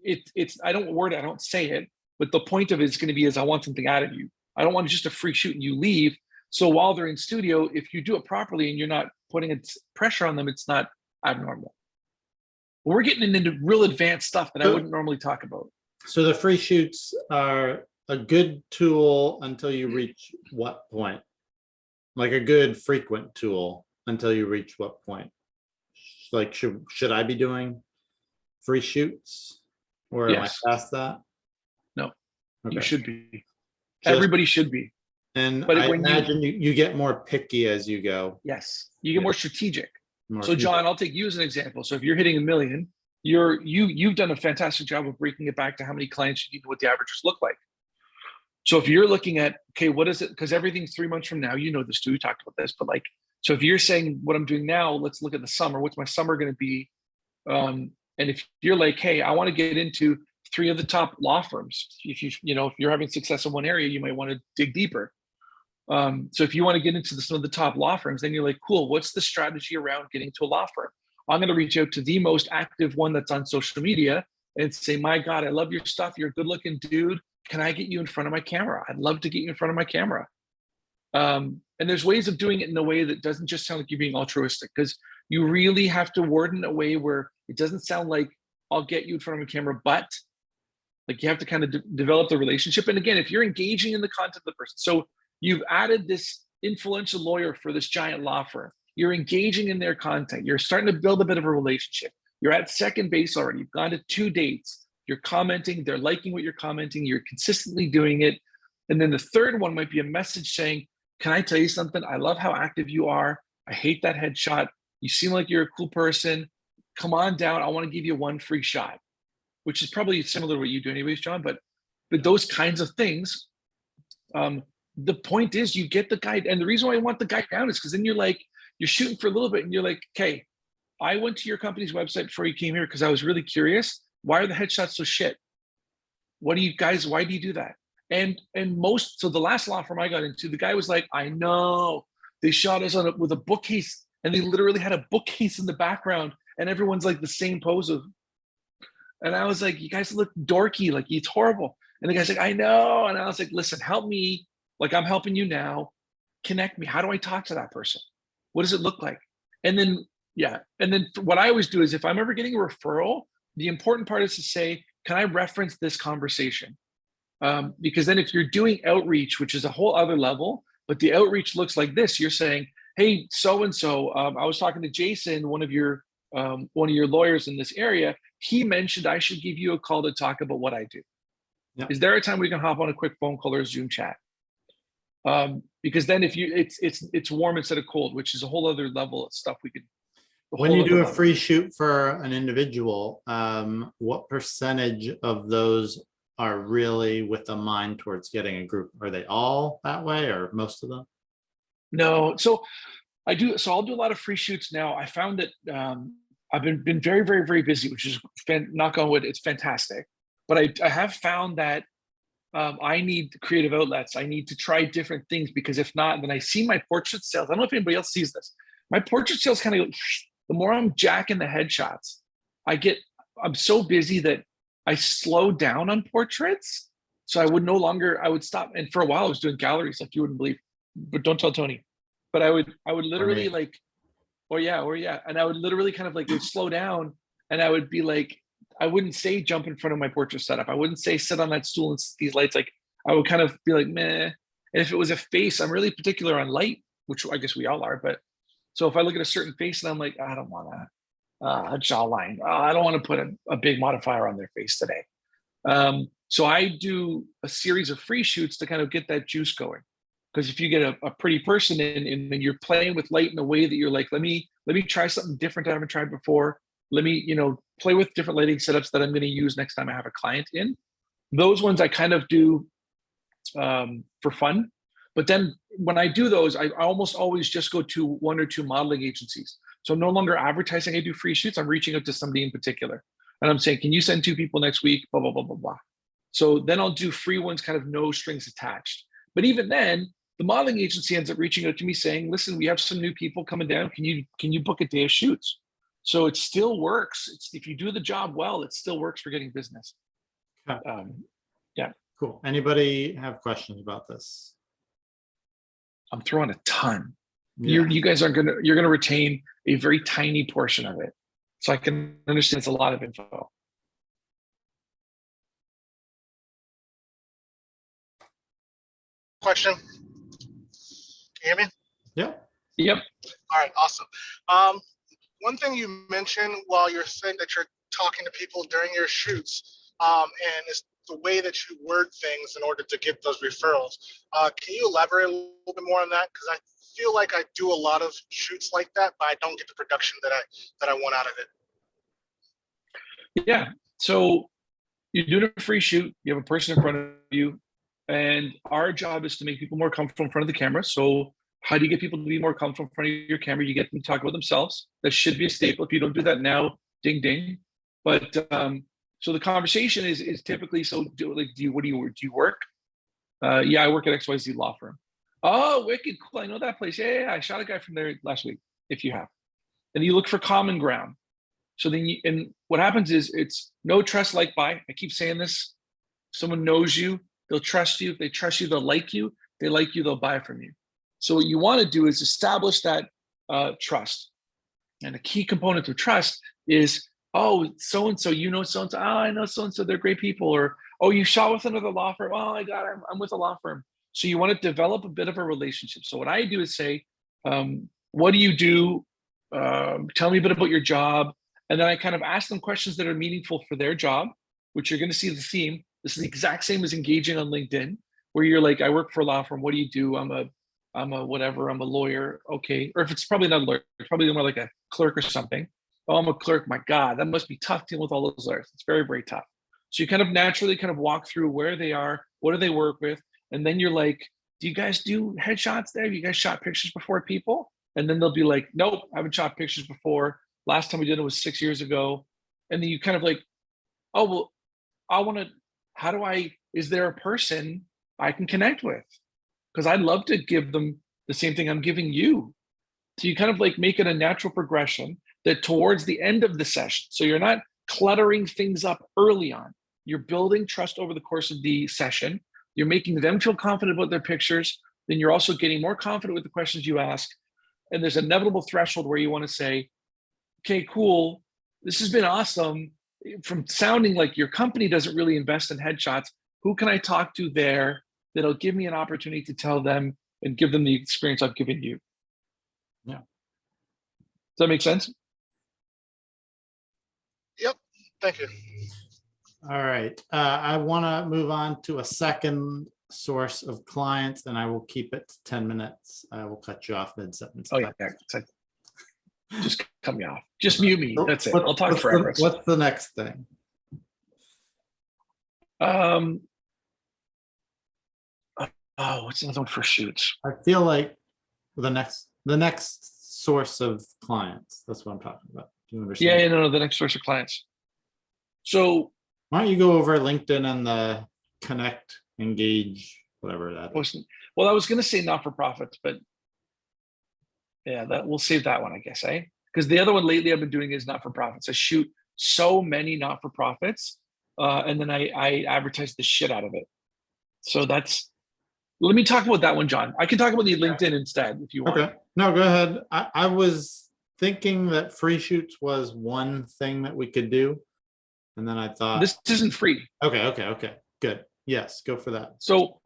I don't say it, but the point of it is going to be is I want something out of you. I don't want just a free shoot and you leave. So while they're in studio, if you do it properly and you're not putting pressure on them, it's not abnormal. But we're getting into real advanced stuff that I wouldn't normally talk about. So the free shoots are a good tool until you reach what point? Like a good frequent tool until you reach what point? Like should I be doing free shoots? Or am I past that? No, okay. You should be. Everybody should be. And but I imagine you get more picky as you go. Yes, you get more strategic. More so John, I'll take you as an example. So if you're hitting 1 million, you've done a fantastic job of breaking it back to how many clients you need, what the averages look like. So if you're looking at, okay, what is it? Because everything's 3 months from now, you know this too, we talked about this, but like, so if you're saying what I'm doing now, let's look at the summer. What's my summer going to be? And if you're like, hey, I want to get into 3 of the top law firms. If you're having success in one area, you might want to dig deeper. So if you want to get into some of the top law firms, then you're like, cool, what's the strategy around getting to a law firm? I'm going to reach out to the most active one that's on social media and say, my God, I love your stuff. You're a good looking dude. Can I get you in front of my camera? I'd love to get you in front of my camera. And there's ways of doing it in a way that doesn't just sound like you're being altruistic, because you really have to word in a way where it doesn't sound like I'll get you in front of a camera, but like you have to kind of develop the relationship. And again, if you're engaging in the content of the person, so you've added this influential lawyer for this giant law firm, you're engaging in their content, you're starting to build a bit of a relationship, you're at second base already, you've gone to 2 dates, you're commenting, they're liking what you're commenting, you're consistently doing it. And then the third one might be a message saying, can I tell you something? I love how active you are. I hate that headshot. You seem like you're a cool person. Come on down. I want to give you 1 free shot, which is probably similar to what you do anyways, John, but those kinds of things, the point is you get the guy. And the reason why I want the guy down is because then you're shooting for a little bit and you're like, okay, I went to your company's website before you came here because I was really curious. Why are the headshots so shit? Why do you do that? So the last law firm I got into, the guy was like, I know they shot us with a bookcase, and they literally had a bookcase in the background and everyone's like the same pose of, and I was like, you guys look dorky, like it's horrible. And the guy's like, I know. And I was like, listen, help me. Like I'm helping you now. Connect me. How do I talk to that person? What does it look like? And then, what I always do is if I'm ever getting a referral, the important part is to say, can I reference this conversation? Because then if you're doing outreach, which is a whole other level, but the outreach looks like this, you're saying, hey, so-and-so, I was talking to Jason, one of your lawyers in this area. He mentioned I should give you a call to talk about what I do. Yeah. Is there a time we can hop on a quick phone call or Zoom chat? Because then if you, it's warm instead of cold, which is a whole other level of stuff we could. When you do a free shoot for an individual, what percentage of those are really with a mind towards getting a group? Are they all that way or most of them? No, so I do. So I'll do a lot of free shoots now. I found that I've been very, very, very busy, which is knock on wood, it's fantastic. But I have found that I need creative outlets. I need to try different things because if not, then I see my portrait sales. I don't know if anybody else sees this. My portrait sales kind of go, the more I'm jacking the headshots, I'm so busy that I slow down on portraits. So I would stop. And for a while I was doing galleries like you wouldn't believe, but don't tell Tony. But I would literally like, or yeah. And I would literally kind of like, it would slow down and I would be like, I wouldn't say jump in front of my portrait setup. I wouldn't say sit on that stool and these lights. Like I would kind of be like, meh. And if it was a face, I'm really particular on light, which I guess we all are. But so if I look at a certain face and I'm like, I don't want a jawline. I don't want to put a big modifier on their face today. So I do a series of free shoots to kind of get that juice going. Because if you get a pretty person in and you're playing with light in a way that you're like, let me try something different I haven't tried before. Let me, play with different lighting setups that I'm going to use next time I have a client in. Those ones I kind of do for fun. But then when I do those, I almost always just go to one or two modeling agencies. So I'm no longer advertising. I do free shoots. I'm reaching out to somebody in particular. And I'm saying, can you send 2 people next week? Blah, blah, blah, blah, blah. So then I'll do free ones, kind of no strings attached. But even then, the modeling agency ends up reaching out to me saying, listen, we have some new people coming down. Can you book a day of shoots? So it still works. If you do the job well, it still works for getting business. Okay. Yeah. Cool. Anybody have questions about this? I'm throwing a ton. Yeah. You guys you're gonna retain a very tiny portion of it. So I can understand it's a lot of info. Question. Can you hear me? Yeah. Yep. All right, awesome. One thing you mentioned while you're saying that you're talking to people during your shoots, and it's the way that you word things in order to get those referrals. Can you elaborate a little bit more on that? Because I feel like I do a lot of shoots like that, but I don't get the production that I want out of it. Yeah. So you're doing a free shoot. You have a person in front of you, and our job is to make people more comfortable in front of the camera. So how do you get people to be more comfortable in front of your camera? You get them to talk about themselves. That should be a staple. If you don't do that now, ding ding. But so the conversation is typically, so do you work? Yeah, I work at XYZ law firm. Oh, wicked cool. I know that place. Yeah. I shot a guy from there last week. If you have, and you look for common ground. So then and what happens is it's no trust, like, buy. I keep saying this. Someone knows you, they'll trust you. If they trust you, they'll like you. If they like you, they'll buy from you. So what you want to do is establish that trust. And a key component of trust is, oh, so-and-so, you know so-and-so. Oh, I know so-and-so, they're great people. Or, oh, you shot with another law firm. Oh my God, I'm with a law firm. So you want to develop a bit of a relationship. So what I do is say, what do you do? Tell me a bit about your job. And then I kind of ask them questions that are meaningful for their job, which you're going to see the theme. This is the exact same as engaging on LinkedIn, where you're like, I work for a law firm. What do you do? I'm a whatever. I'm a lawyer. Okay. Or if it's probably not a lawyer, it's probably more like a clerk or something. Oh, I'm a clerk. My God, that must be tough dealing with all those lawyers. It's very, very tough. So you kind of naturally kind of walk through where they are, what do they work with? And then you're like, do you guys do headshots there? You guys shot pictures before people? And then they'll be like, nope, I haven't shot pictures before. Last time we did it was 6 years ago. And then you kind of like, oh, well, is there a person I can connect with? Because I'd love to give them the same thing I'm giving you. So you kind of like make it a natural progression that towards the end of the session, so you're not cluttering things up early on. You're building trust over the course of the session. You're making them feel confident about their pictures. Then you're also getting more confident with the questions you ask. And there's an inevitable threshold where you want to say, okay, cool. This has been awesome. From sounding like your company doesn't really invest in headshots, who can I talk to there that'll give me an opportunity to tell them and give them the experience I've given you? Yeah. Does that make sense? Yep. Thank you. All right, I want to move on to a second source of clients, and I will keep it to 10 minutes. I will cut you off mid-sentence. Oh yeah, it's like, just cut me off. Just mute me. That's it. What- I'll talk what's forever. What's the next thing? What's another one for shoots? I feel like the next source of clients. That's what I'm talking about. Do you understand? Yeah, no, the next source of clients. So Why don't you go over LinkedIn and the connect, engage, whatever that is. well, I was going to say not for profits, but yeah, that we'll save that one, I guess, eh? Because the other one lately I've been doing is not for profits. I shoot so many not for profits, and then I advertise the shit out of it. So let me talk about that one, John. I can talk about the LinkedIn instead if you want. Okay, no, go ahead. I was thinking that free shoots was one thing that we could do. And then I thought, This isn't free. okay, good. Yes, go for that. So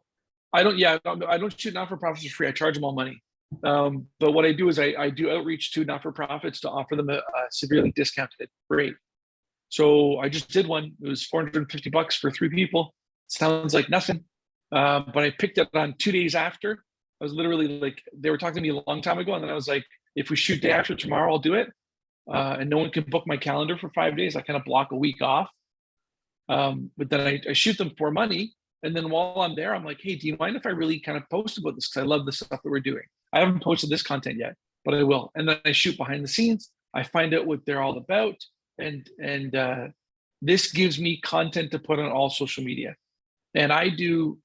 I don't shoot not for profits for free. I charge them all money. But what I do is I do outreach to not for profits to offer them a severely discounted rate. So I just did one. It was $450 for 3 people. Sounds like nothing. But I picked it on 2 days after. I was literally like, they were talking to me a long time ago. And then I was like, if we shoot day after tomorrow, I'll do it. And no one can book my calendar for 5 days. I kind of block a week off. But then I shoot them for money. And then while I'm there, I'm like, hey, do you mind if I really kind of post about this? Because I love the stuff that we're doing. I haven't posted this content yet, but I will. And then I shoot behind the scenes. I find out what they're all about. And this gives me content to put on all social media. And I do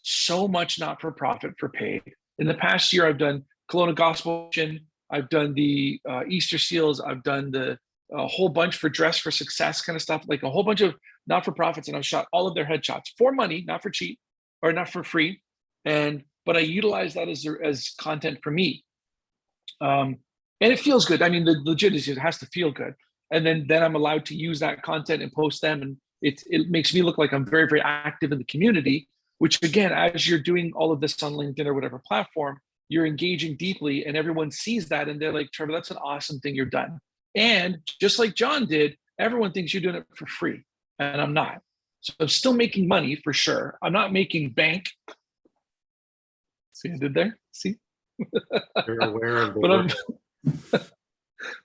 so much not-for-profit for paid. In the past year, I've done Kelowna Gospel Mission. I've done the Easter Seals. I've done a whole bunch for Dress for Success kind of stuff, like a whole bunch of not-for-profits, and I've shot all of their headshots for money, not for cheap or not for free. But I utilize that as content for me. And it feels good. I mean, the legit is it has to feel good. And then I'm allowed to use that content and post them. And it makes me look like I'm very, very active in the community, which again, as you're doing all of this on LinkedIn or whatever platform, you're engaging deeply and everyone sees that. And they're like, Trevor, that's an awesome thing you're done. And just like John did, everyone thinks you're doing it for free. And I'm not. So I'm still making money for sure. I'm not making bank. See what I did there? See? You're aware of the But word.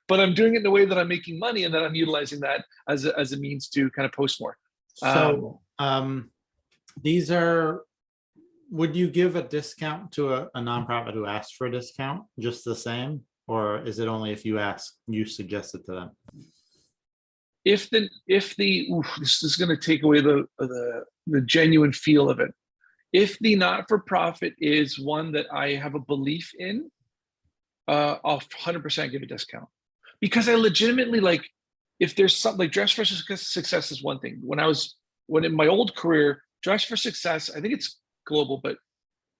but I'm doing it in a way that I'm making money and that I'm utilizing that as a means to kind of post more. So these are, would you give a discount to a nonprofit who asked for a discount just the same? Or is it only if you ask, you suggest it to them? If this is going to take away the genuine feel of it. If the not-for-profit is one that I have a belief in, I'll 100% give a discount, because I legitimately like, if there's something like Dress for Success is one thing. When in my old career, Dress for Success, I think it's global, but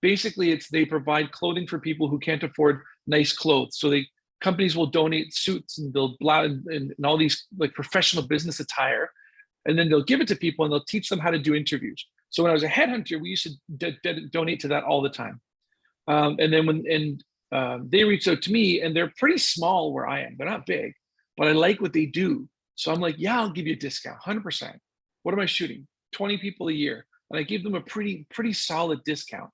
basically they provide clothing for people who can't afford nice clothes. So companies will donate suits and they'll and all these like professional business attire, and then they'll give it to people and they'll teach them how to do interviews. So when I was a headhunter, we used to donate to that all the time. And then they reached out to me, and they're pretty small where I am. They're not big, but I like what they do. So I'm like, yeah, I'll give you a discount, 100%. What am I shooting? 20 people a year. And I gave them a pretty solid discount.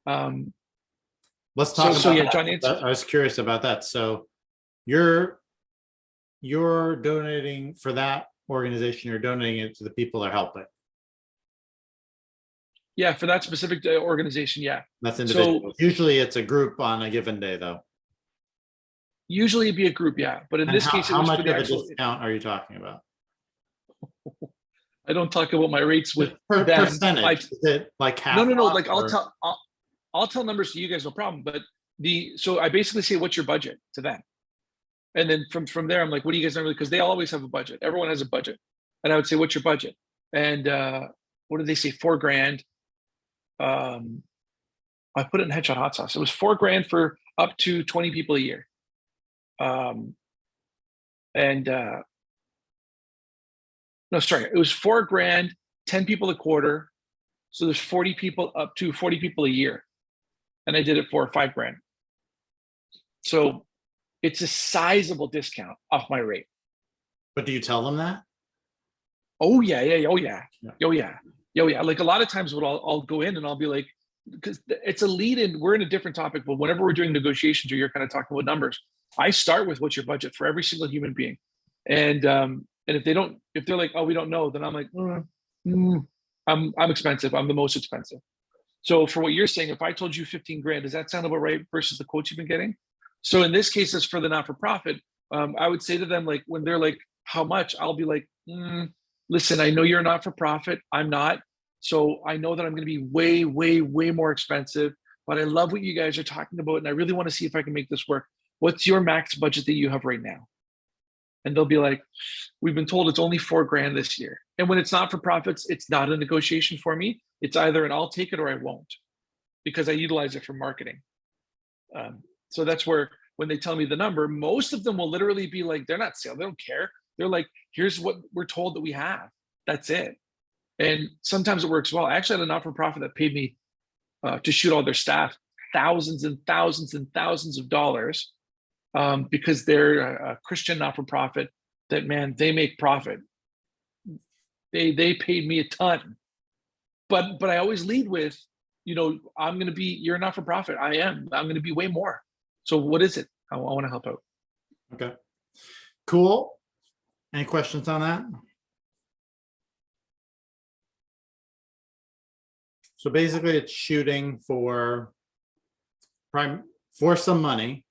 Let's talk so about yeah, that. John, I was curious about that. So you're donating for that organization, you're donating it to the people they're helping. Yeah, for that specific organization, yeah. That's individual. So usually it's a group on a given day though. Usually it'd be a group, yeah. But in And this case, it how was much for of the a actual. discount are you talking about? I don't talk about my rates with Per them. percentage, is it like half? No. off, Like or- I'll tell numbers to you guys, no problem. But so I basically say, what's your budget to them? And then from there, I'm like, what do you guys normally? Because they always have a budget. Everyone has a budget. And I would say, what's your budget? And what did they say? $4,000. I put it in Headshot Hot Sauce. It was $4,000 for up to 20 people a year. No, sorry, it was $4,000, 10 people a quarter. So there's 40 people, up to 40 people a year. And I did it for $5,000. So it's a sizable discount off my rate. But do you tell them that? Oh yeah, yeah, oh yeah, Yeah. oh yeah, oh yeah. Like a lot of times, what I'll go in and I'll be like, because it's a lead in. We're in a different topic, but whenever we're doing negotiations or you're kind of talking about numbers, I start with what's your budget for every single human being, and if they don't, if they're like, oh, we don't know, then I'm like, I'm expensive. I'm the most expensive. So for what you're saying, if I told you 15 grand, does that sound about right versus the quotes you've been getting? So in this case, it's for the not-for-profit. I would say to them, like when they're like, how much? I'll be like, listen, I know you're not for profit. I'm not. So I know that I'm going to be way, way, way more expensive, but I love what you guys are talking about. And I really want to see if I can make this work. What's your max budget that you have right now? And they'll be like, we've been told it's only 4 grand this year. And when it's not for profits, it's not a negotiation for me. It's either an I'll take it or I won't, because I utilize it for marketing. So that's where when they tell me the number, most of them will literally be like, they're not sale, they don't care. They're like, here's what we're told that we have. That's it. And sometimes it works well. I actually had a not-for-profit that paid me to shoot all their staff thousands and thousands and thousands of dollars because they're a Christian not-for-profit that, man, they make profit. They paid me a ton. But I always lead with, you know, I'm going to be, you're a not-for-profit. I'm going to be way more. So what is it? I want to help out. Okay, cool. Any questions on that? So basically it's shooting for some money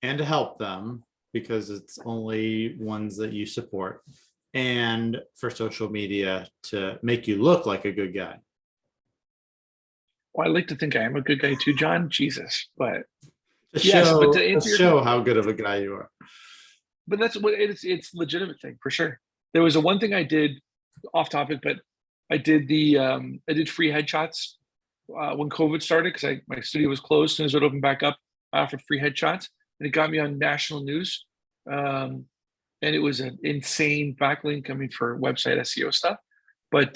and to help them because it's only ones that you support, and for social media to make you look like a good guy. Well, I like to think I am a good guy too, John. Jesus. But To yes, show, but to answer your show question, how good of a guy you are. but that's what it's a legitimate thing for sure. There was a one thing I did off topic, but I did I did free headshots when COVID started because my studio was closed. As soon as it opened back up, I offered free headshots, and it got me on national news. And it was an insane backlink coming for website SEO stuff. But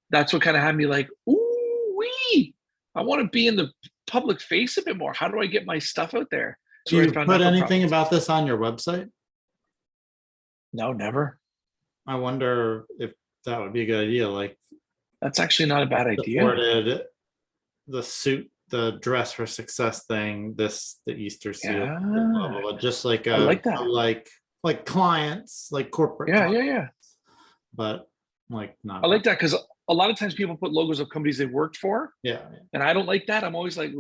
that's what kind of had me like, ooh wee, I want to be in the public face a bit more. How do I get my stuff out there? Do you put anything about this on your website? No, never. I wonder if that would be a good idea. Like, That's actually not a bad idea. supported the suit, the dress for success thing, the Easter seal, Yeah. blah, blah, blah, just like I like that. like clients, like corporate. Yeah, clients, yeah. but like not. I like that because a lot of times people put logos of companies they worked for, Yeah. and I don't like that. I'm always like,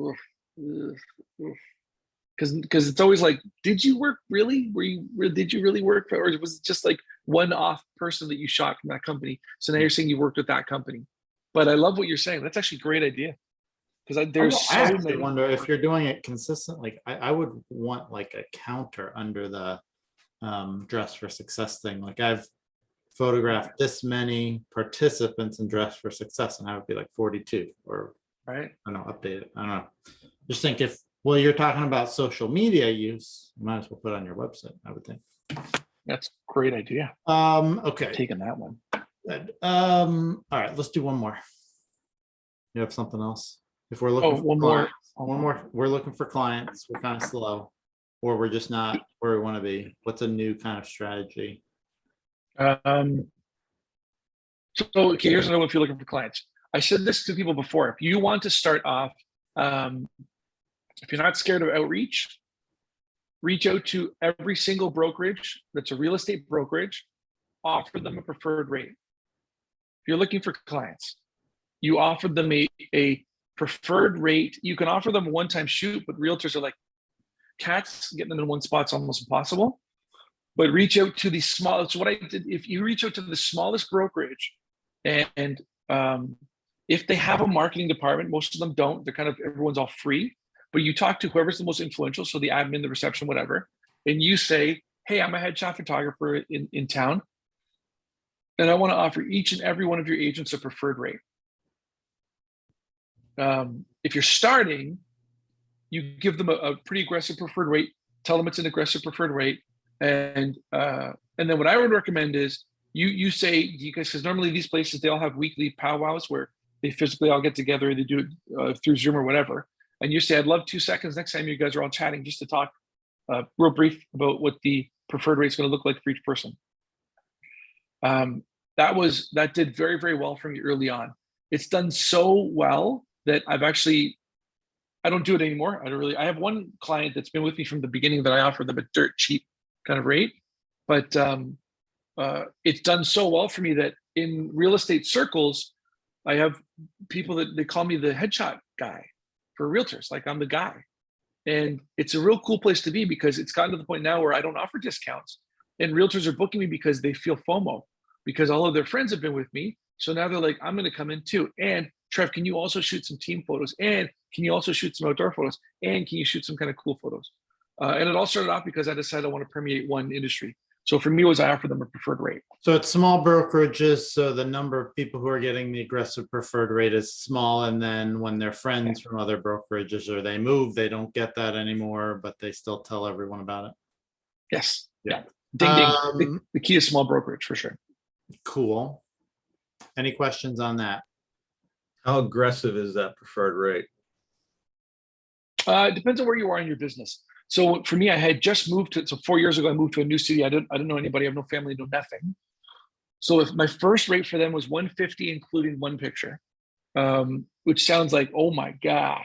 because it's always like, did you work really? Did you really work for, or was it just like one-off person that you shot from that company? So now you're saying you worked with that company. But I love what you're saying. That's actually a great idea. Because there's I so actually many. wonder if you're doing it consistently. I would want like a counter under the dress for success thing. Like I've photographed this many participants in dress for success, and I would be like 42 or Right. I don't know, update it. I don't know. Just think if, well, you're talking about social media use, you might as well put it on your website, I would think. That's a great idea. Okay. Taking that one. Good. All right, let's do one more. You have something else? If we're looking for one more. one more, we're looking for clients, we're kind of slow, or we're just not where we want to be. What's a new kind of strategy? So okay, here's another one if you're looking for clients. I said this to people before. If you want to start off, if you're not scared of outreach, reach out to every single brokerage that's a real estate brokerage, offer them a preferred rate. If you're looking for clients, you offer them a preferred rate. You can offer them a one-time shoot, but realtors are like cats. Getting them in one spot's almost impossible. But reach out to the small. So what I did, if you reach out to the smallest brokerage, and if they have a marketing department, most of them don't. They're kind of, everyone's all free. But you talk to whoever's the most influential, so the admin, the reception, whatever, and you say, hey, I'm a headshot photographer in town, and I want to offer each and every one of your agents a preferred rate. If you're starting, you give them a pretty aggressive preferred rate, tell them it's an aggressive preferred rate, and then what I would recommend is you say, you guys, because normally these places, they all have weekly powwows where they physically all get together and they do it through Zoom or whatever. And you say, I'd love 2 seconds next time you guys are all chatting just to talk real brief about what the preferred rate is going to look like for each person. that did very, very well for me early on. It's done so well that I don't do it anymore. I have one client that's been with me from the beginning that I offer them a dirt cheap kind of rate, but it's done so well for me that in real estate circles, I have people that they call me the headshot guy for realtors. Like I'm the guy. And it's a real cool place to be because it's gotten to the point now where I don't offer discounts and realtors are booking me because they feel FOMO because all of their friends have been with me. So now they're like, I'm going to come in too. And Trev, can you also shoot some team photos? And can you also shoot some outdoor photos? And can you shoot some kind of cool photos? And it all started off because I decided I want to permeate one industry. So for me, I offer them a preferred rate. So it's small brokerages. So the number of people who are getting the aggressive preferred rate is small. And then when they're friends from other brokerages or they move, they don't get that anymore, but they still tell everyone about it. Yes. Yeah. Ding, ding. The key is small brokerage for sure. Cool. Any questions on that? How aggressive is that preferred rate? It depends on where you are in your business. So for me, I had just moved so 4 years ago, I moved to a new city. I didn't know anybody. I have no family, no nothing. So if my first rate for them was 150, including one picture, which sounds like, oh my God,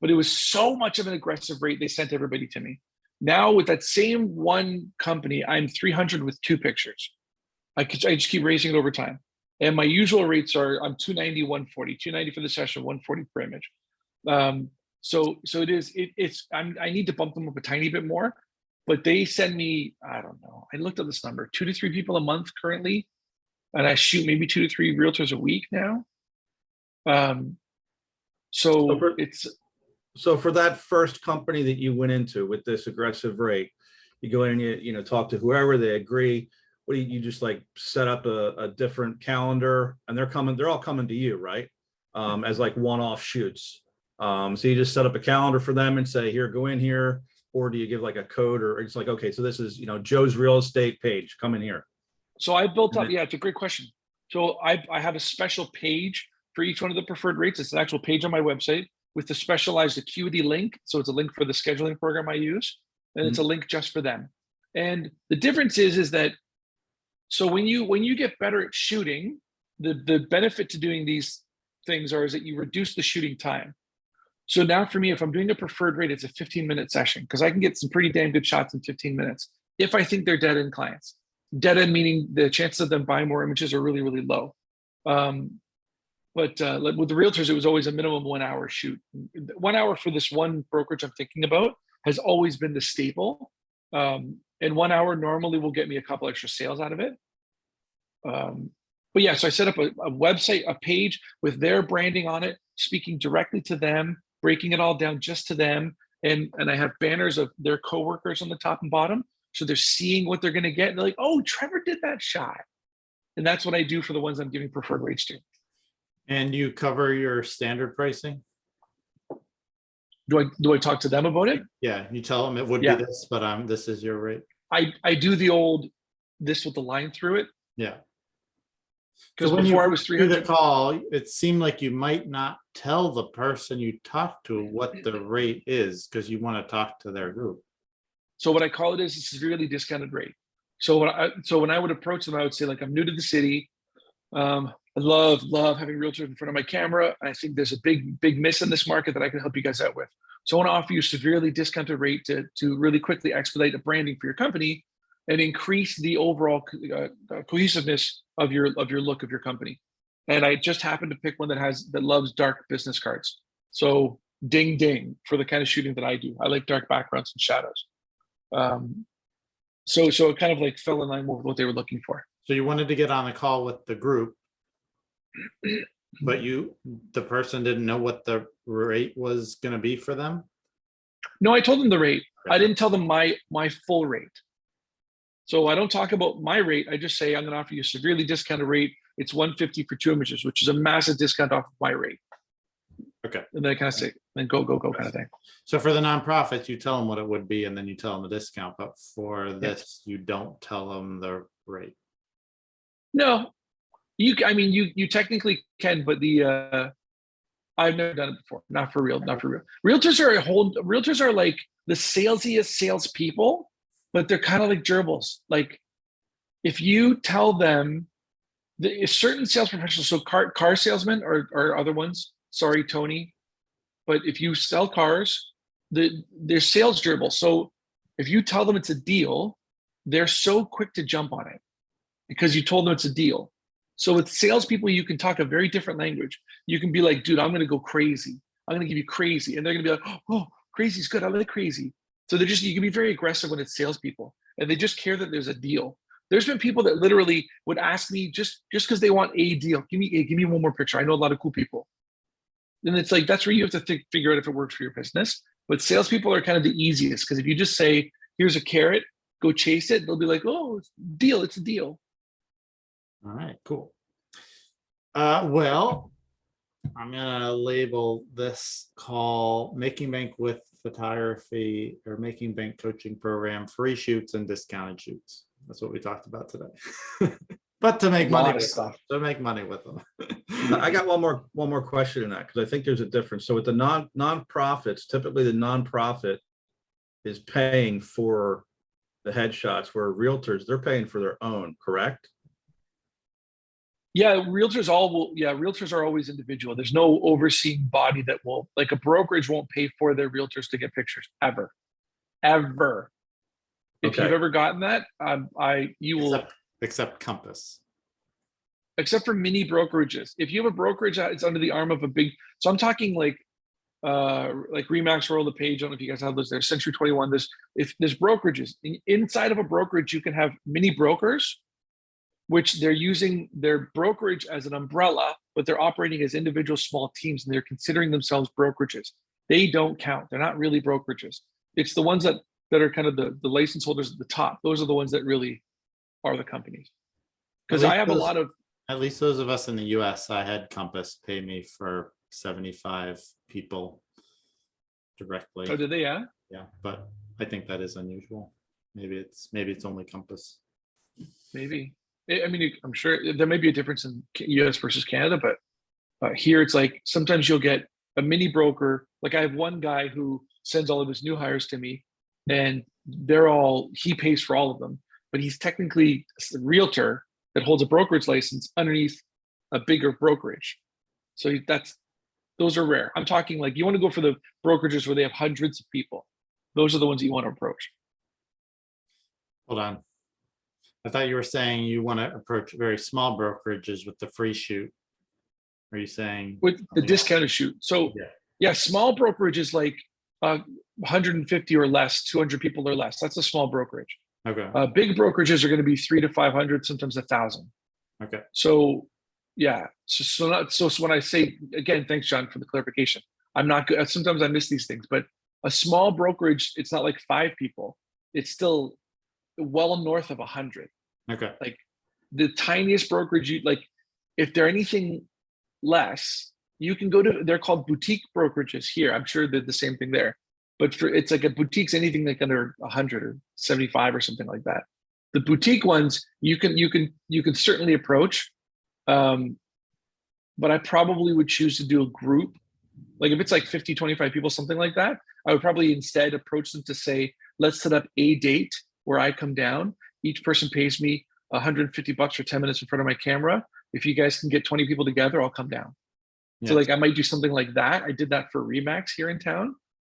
but it was so much of an aggressive rate. They sent everybody to me. Now with that same one company, I'm 300 with 2 pictures. I just keep raising it over time. And my usual rates are I'm 290, 140, 290 for the session, 140 per image. So I need to bump them up a tiny bit more, but they send me, I don't know, I looked at this number, 2 to 3 people a month currently, and I shoot maybe 2 to 3 realtors a week now. So for that first company that you went into with this aggressive rate, you go in and you talk to whoever, they agree. What do you just like set up a different calendar and they're all coming to you, right? As like one-off shoots. So you just set up a calendar for them and say, here, go in here, or do you give like a code or it's like, okay, so this is, Joe's real estate page, come in here. So I built up, yeah, it's a great question. So I have a special page for each one of the preferred rates. It's an actual page on my website with the specialized acuity link. So it's a link for the scheduling program I use, and it's a link just for them. And the difference is that, so when you get better at shooting, the benefit to doing these things is that you reduce the shooting time. So now for me, if I'm doing a preferred rate, it's a 15-minute session because I can get some pretty damn good shots in 15 minutes if I think they're dead-end clients. Dead-end meaning the chances of them buying more images are really, really low. But with the realtors, it was always a minimum 1 hour shoot. 1 hour for this one brokerage I'm thinking about has always been the staple. And 1 hour normally will get me a couple extra sales out of it. But yeah, so I set up a website, a page with their branding on it, speaking directly to them, breaking it all down just to them. And I have banners of their coworkers on the top and bottom. So they're seeing what they're going to get. And they're like, oh, Trevor did that shot. And that's what I do for the ones I'm giving preferred rates to. And you cover your standard pricing? Do I talk to them about it? Yeah, you tell them it would be this, but this is your rate. I do the old this with the line through it. Yeah. Because when before I you was do 300. the call, it seemed like you might not tell the person you talk to what the rate is because you want to talk to their group. So what I call it is a severely discounted rate. So when I would approach them, I would say, like, I'm new to the city. I love having realtors in front of my camera. I think there's a big miss in this market that I can help you guys out with. So I want to offer you a severely discounted rate to really quickly expedite the branding for your company and increase the overall cohesiveness of your look of your company. And I just happened to pick one that loves dark business cards. So ding ding for the kind of shooting that I do. I like dark backgrounds and shadows. So it kind of like fell in line with what they were looking for. So you wanted to get on a call with the group, but the person didn't know what the rate was going to be for them? No, I told them the rate. I didn't tell them my full rate. So I don't talk about my rate. I just say, I'm going to offer you a severely discounted rate. It's 150 for 2 images, which is a massive discount off of my rate. Okay. And then I kind of say, then go kind of thing. So for the nonprofits, you tell them what it would be, and then you tell them the discount. But for this, you don't tell them the rate. No, you technically can, but I've never done it before. Not for real. Realtors are like the salesiest salespeople, but they're kind of like gerbils. Like if you tell them certain sales professionals, so car salesmen or other ones. Sorry, Tony, but if you sell cars, they're sales durable. So if you tell them it's a deal, they're so quick to jump on it because you told them it's a deal. So with salespeople, you can talk a very different language. You can be like, dude, I'm going to go crazy. I'm going to give you crazy. And they're going to be like, oh, crazy's good. I like crazy. So you can be very aggressive when it's salespeople and they just care that there's a deal. There's been people that literally would ask me just because they want a deal. Give me one more picture. I know a lot of cool people. And it's like, that's where you have to figure out if it works for your business. But salespeople are kind of the easiest because if you just say, here's a carrot, go chase it, they'll be like, oh, it's a deal. All right, cool. Well, I'm gonna label this call Making Bank with Photography or Making Bank Coaching Program, free shoots and discounted shoots. That's what we talked about today. But to make money with stuff, to make money with them. I got one more question in that because I think there's a difference. So with the nonprofits, typically the nonprofit is paying for the headshots, where realtors, they're paying for their own, correct? Yeah, realtors are always individual. There's no overseeing body that will, like a brokerage won't pay for their realtors to get pictures ever. If Okay. you've ever gotten that, you will. Except Compass. Except for mini brokerages. If you have a brokerage that is under the arm of a big, so I'm talking like Remax, Royal LePage. I don't know if you guys have those there. Century 21. There's brokerages inside of a brokerage. You can have mini brokers, which they're using their brokerage as an umbrella, but they're operating as individual small teams and they're considering themselves brokerages. They don't count. They're not really brokerages. It's the ones that are kind of the license holders at the top. Those are the ones that really are the companies. Because I have a lot of, at least those of us in the US, I had Compass pay me for 75 people directly. oh, did they? Yeah. Yeah, but I think that is unusual. Maybe it's only Compass. Maybe. I mean, I'm sure there may be a difference in US versus Canada, but here it's like sometimes you'll get a mini broker. Like I have one guy who sends all of his new hires to me and he pays for all of them, but he's technically a realtor that holds a brokerage license underneath a bigger brokerage. So those are rare. I'm talking like you want to go for the brokerages where they have hundreds of people. Those are the ones that you want to approach. Hold on. I thought you were saying you want to approach very small brokerages with the free shoot. Are you saying with the discounted shoot? So yeah, small brokerages like 150 or less, 200 people or less. That's a small brokerage. Okay. Big brokerages are going to be 300 to 500, sometimes 1,000. Okay. So yeah. So when I say, again, thanks, John, for the clarification. I'm not good. Sometimes I miss these things, but a small brokerage, it's not like 5 people. It's still well north of 100. Okay. Like the tiniest brokerage, if they're anything less, you can go to, they're called boutique brokerages here. I'm sure they're the same thing there. But it's like a boutique's anything like under 100 or 75 or something like that. The boutique ones you can certainly approach, but I probably would choose to do a group. Like if it's like 50, 25 people, something like that, I would probably instead approach them to say, let's set up a date where I come down. Each person pays me $150 for 10 minutes in front of my camera. If you guys can get 20 people together, I'll come down. Yeah. So like I might do something like that. I did that for Remax here in town.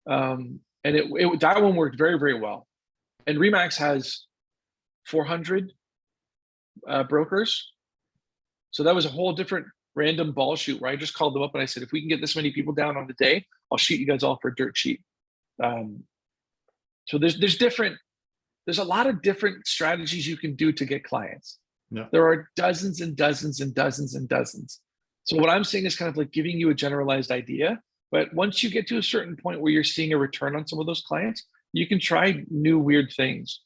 And that one worked very, very well. And Remax has 400 brokers. So that was a whole different random ball shoot where I just called them up and I said, if we can get this many people down on the day, I'll shoot you guys all for dirt cheap. So there's a lot of different strategies you can do to get clients. Yeah. There are dozens and dozens and dozens and dozens. So what I'm saying is kind of like giving you a generalized idea. But once you get to a certain point where you're seeing a return on some of those clients, you can try new weird things.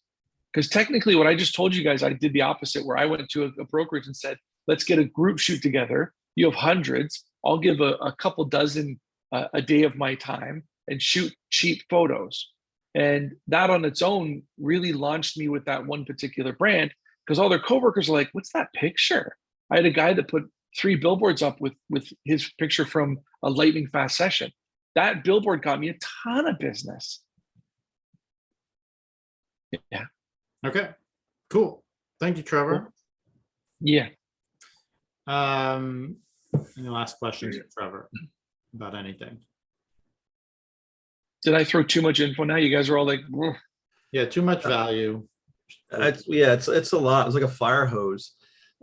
Because technically what I just told you guys, I did the opposite where I went to a brokerage and said, let's get a group shoot together. You have hundreds. I'll give a couple dozen a day of my time and shoot cheap photos. And that on its own really launched me with that one particular brand because all their coworkers are like, what's that picture? I had a guy that put 3 billboards up with his picture from a lightning fast session. That billboard got me a ton of business. Yeah. Okay, cool. Thank you, Trevor. Yeah. Any last questions for Trevor about anything? Did I throw too much info now? You guys are all like, "Woof." Yeah, too much value. It's a lot. It's like a fire hose.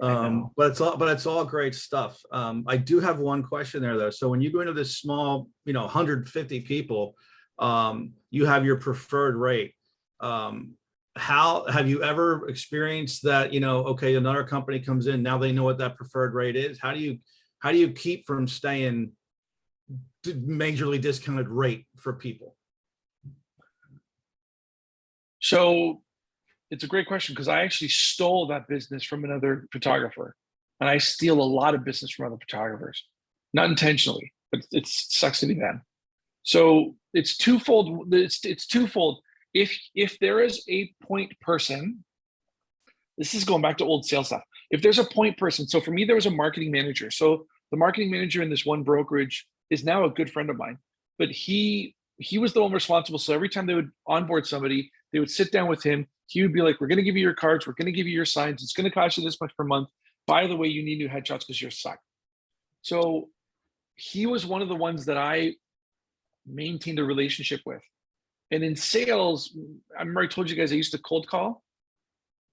know. But it's all great stuff. I do have one question there though. So when you go into this small, 150 people, you have your preferred rate. How have you ever experienced that, okay, another company comes in, now they know what that preferred rate is? How do you keep from staying majorly discounted rate for people? So it's a great question because I actually stole that business from another photographer, and I steal a lot of business from other photographers, not intentionally, but it sucks to be them. So it's twofold. It's twofold. If there is a point person, this is going back to old sales stuff. If there's a point person, so for me, there was a marketing manager. So the marketing manager in this one brokerage is now a good friend of mine, but he was the one responsible. So every time they would onboard somebody, they would sit down with him. He would be like, we're going to give you your cards. We're going to give you your signs. It's going to cost you this much per month. By the way, you need new headshots because you're suck. So he was one of the ones that I maintained a relationship with. And in sales, I remember I told you guys I used to cold call.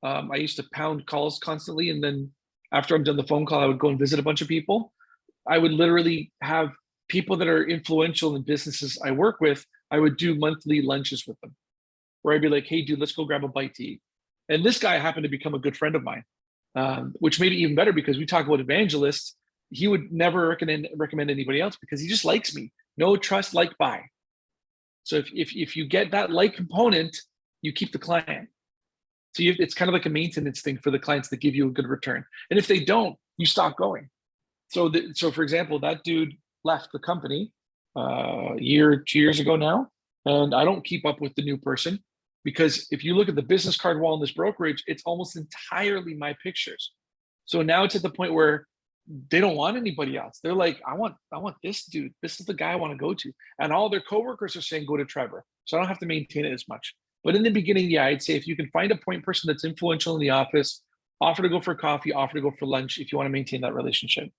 I used to pound calls constantly. And then after I'm done the phone call, I would go and visit a bunch of people. I would literally have people that are influential in businesses I work with. I would do monthly lunches with them where I'd be like, hey, dude, let's go grab a bite to eat. And this guy happened to become a good friend of mine, which made it even better because we talk about evangelists. He would never recommend anybody else because he just likes me. No trust, like, buy. So if you get that like component, you keep the client. So it's kind of like a maintenance thing for the clients that give you a good return. And if they don't, you stop going. So for example, that dude left the company a year, 2 years ago now, and I don't keep up with the new person because if you look at the business card wall in this brokerage, it's almost entirely my pictures. So now it's at the point where they don't want anybody else. They're like, I want this dude. This is the guy I want to go to. And all their coworkers are saying, go to Trevor. So I don't have to maintain it as much. But in the beginning, yeah, I'd say if you can find a point person that's influential in the office, offer to go for coffee, offer to go for lunch if you want to maintain that relationship.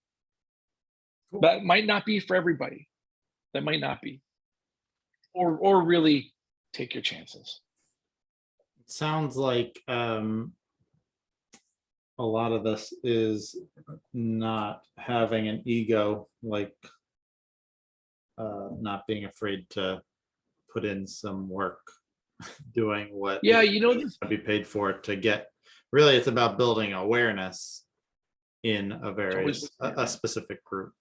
Cool. That might not be for everybody. That might not be. Or really take your chances. It sounds like a lot of this is not having an ego, like not being afraid to put in some work, doing what to be paid for to get. Really, it's about building awareness in a specific group.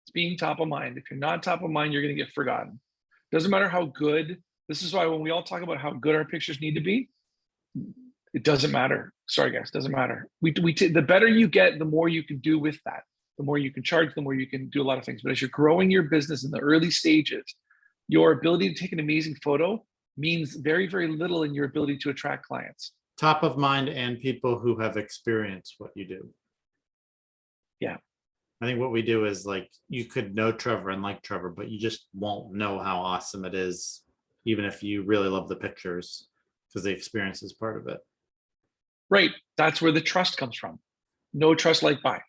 It's being top of mind. If you're not top of mind, you're going to get forgotten. Doesn't matter how good. This is why when we all talk about how good our pictures need to be, it doesn't matter. Sorry, guys, doesn't matter. The better you get, the more you can do with that. The more you can charge, the more you can do a lot of things. But as you're growing your business in the early stages, your ability to take an amazing photo means very, very little in your ability to attract clients. Top of mind and people who have experienced what you do. Yeah. I think what we do is like, you could know Trevor and like Trevor, but you just won't know how awesome it is, even if you really love the pictures, because the experience is part of it. Right. That's where the trust comes from. No trust, like, buy.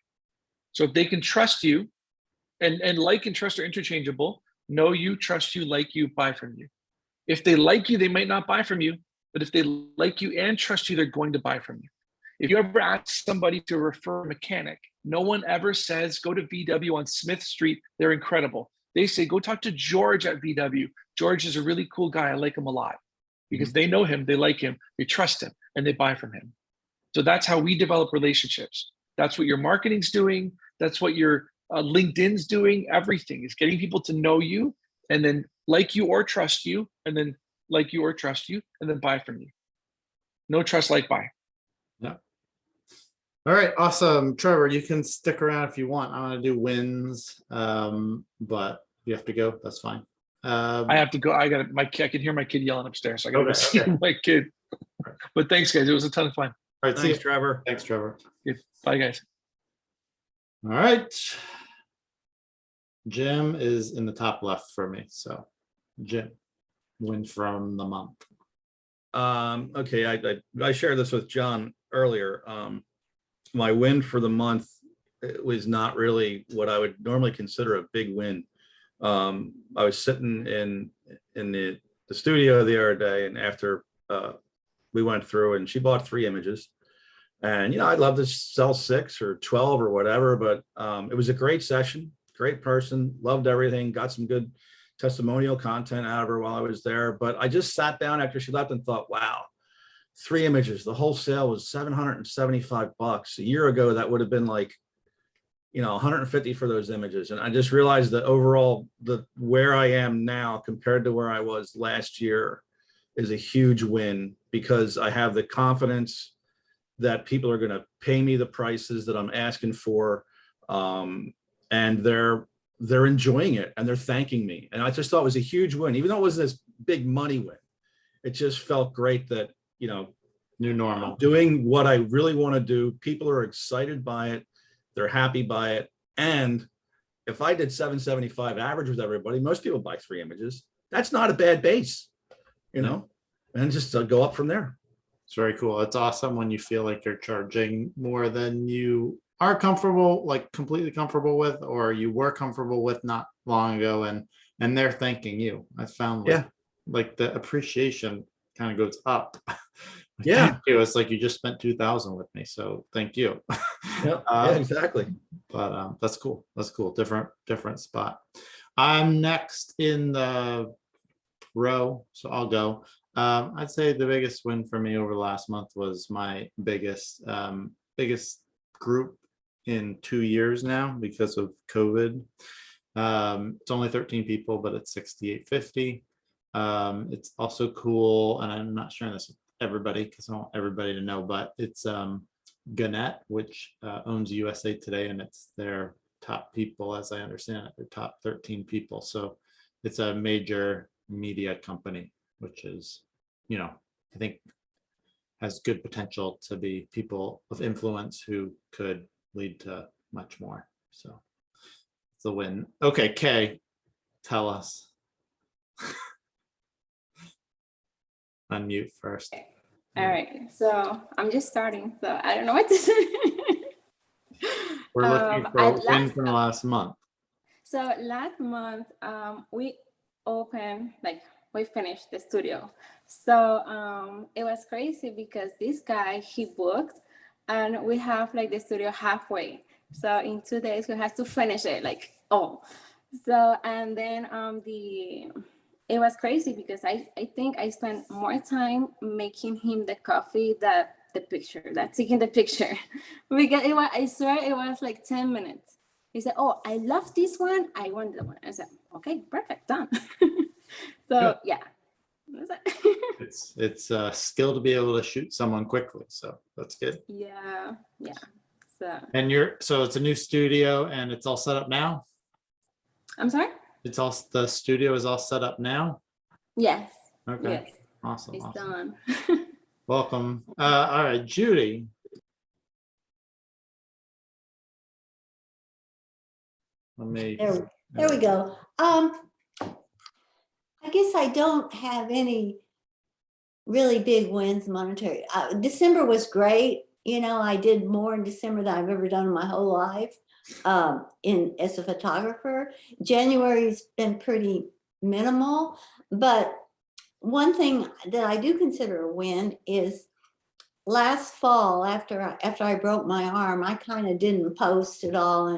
So if they can trust you, and like and trust are interchangeable, know you, trust you, like you, buy from you. If they like you, they might not buy from you, but if they like you and trust you, they're going to buy from you. If you ever ask somebody to refer a mechanic, no one ever says, go to VW on Smith Street. They're incredible. They say, go talk to George at VW. George is a really cool guy. I like him a lot because they know him, they like him, they trust him, and they buy from him. So that's how we develop relationships. That's what your marketing's doing. That's what your LinkedIn's doing. Everything is getting people to know you and then like you or trust you, and then like you or trust you, and then buy from you. No trust, like, buy. Yeah. All right, awesome. Trevor, you can stick around if you want. I want to do wins, but you have to go. That's fine. I have to go. I can hear my kid yelling upstairs. So I gotta go see my kid. But thanks, guys. It was a ton of fun. All right, Thanks, Trevor. Thanks, Trevor. Bye, guys. All right. Jim is in the top left for me. So Jim, win from the month. Okay, I shared this with John earlier. My win for the month it was not really what I would normally consider a big win. I was sitting in the studio the other day, and after we went through, and she bought 3 images, and I'd love to sell 6 or 12 or whatever, but it was a great session, great person, loved everything, got some good testimonial content out of her while I was there. But I just sat down after she left and thought, wow, 3 images, the whole sale was $775. A year ago, that would have been like, 150 for those images. And I just realized that overall, where I am now compared to where I was last year is a huge win, because I have the confidence that people are going to pay me the prices that I'm asking for. And they're enjoying it, and they're thanking me. And I just thought it was a huge win, even though it wasn't this big money win. It just felt great that, New normal. doing what I really want to do. People are excited by it. They're happy by it. And if I did 775 average with everybody, most people buy 3 images. That's not a bad base, and just go up from there. It's very cool. It's awesome when you feel like you're charging more than you are comfortable, like completely comfortable with, or you were comfortable with not long ago, and they're thanking you. I found like the appreciation kind of goes up. Yeah. Thank you. It's like you just spent 2,000 with me, so thank you. Yeah, exactly. But that's cool. That's cool. Different spot. I'm next in the row, so I'll go. I'd say the biggest win for me over the last month was my biggest group in 2 years now because of COVID. It's only 13 people, but it's 6,850. It's also cool, and I'm not sharing this with everybody because I want everybody to know, but it's Gannett, which owns USA Today, and it's their top people, as I understand it, their top 13 people. So it's a major media company, which is, I think has good potential to be people of influence who could lead to much more. So it's a win. Okay, Kay, tell us. Unmute first. All right, so I'm just starting, so I don't know what to say. We're looking for a win from last month. So last month, we opened, we finished the studio. So it was crazy because this guy, he booked, and we have the studio halfway. So in 2 days, we had to finish it, all. So, and then it was crazy because I think I spent more time making him the coffee than the picture, taking the picture. Because I swear it was 10 minutes. He said, oh, I love this one. I want that one. I said, okay, perfect, done. So yeah. It's a skill to be able to shoot someone quickly. So that's good. Yeah. So. And so it's a new studio and it's all set up now? I'm sorry? The studio is all set up now? Yes. Okay. Yes. Awesome. It's done. Welcome. All right, Judy. There we go. I guess I don't have any really big wins monetary. December was great. I did more in December than I've ever done in my whole life as a photographer. January's been pretty minimal, but one thing that I do consider a win is last fall, after I broke my arm, I kind of didn't post at all,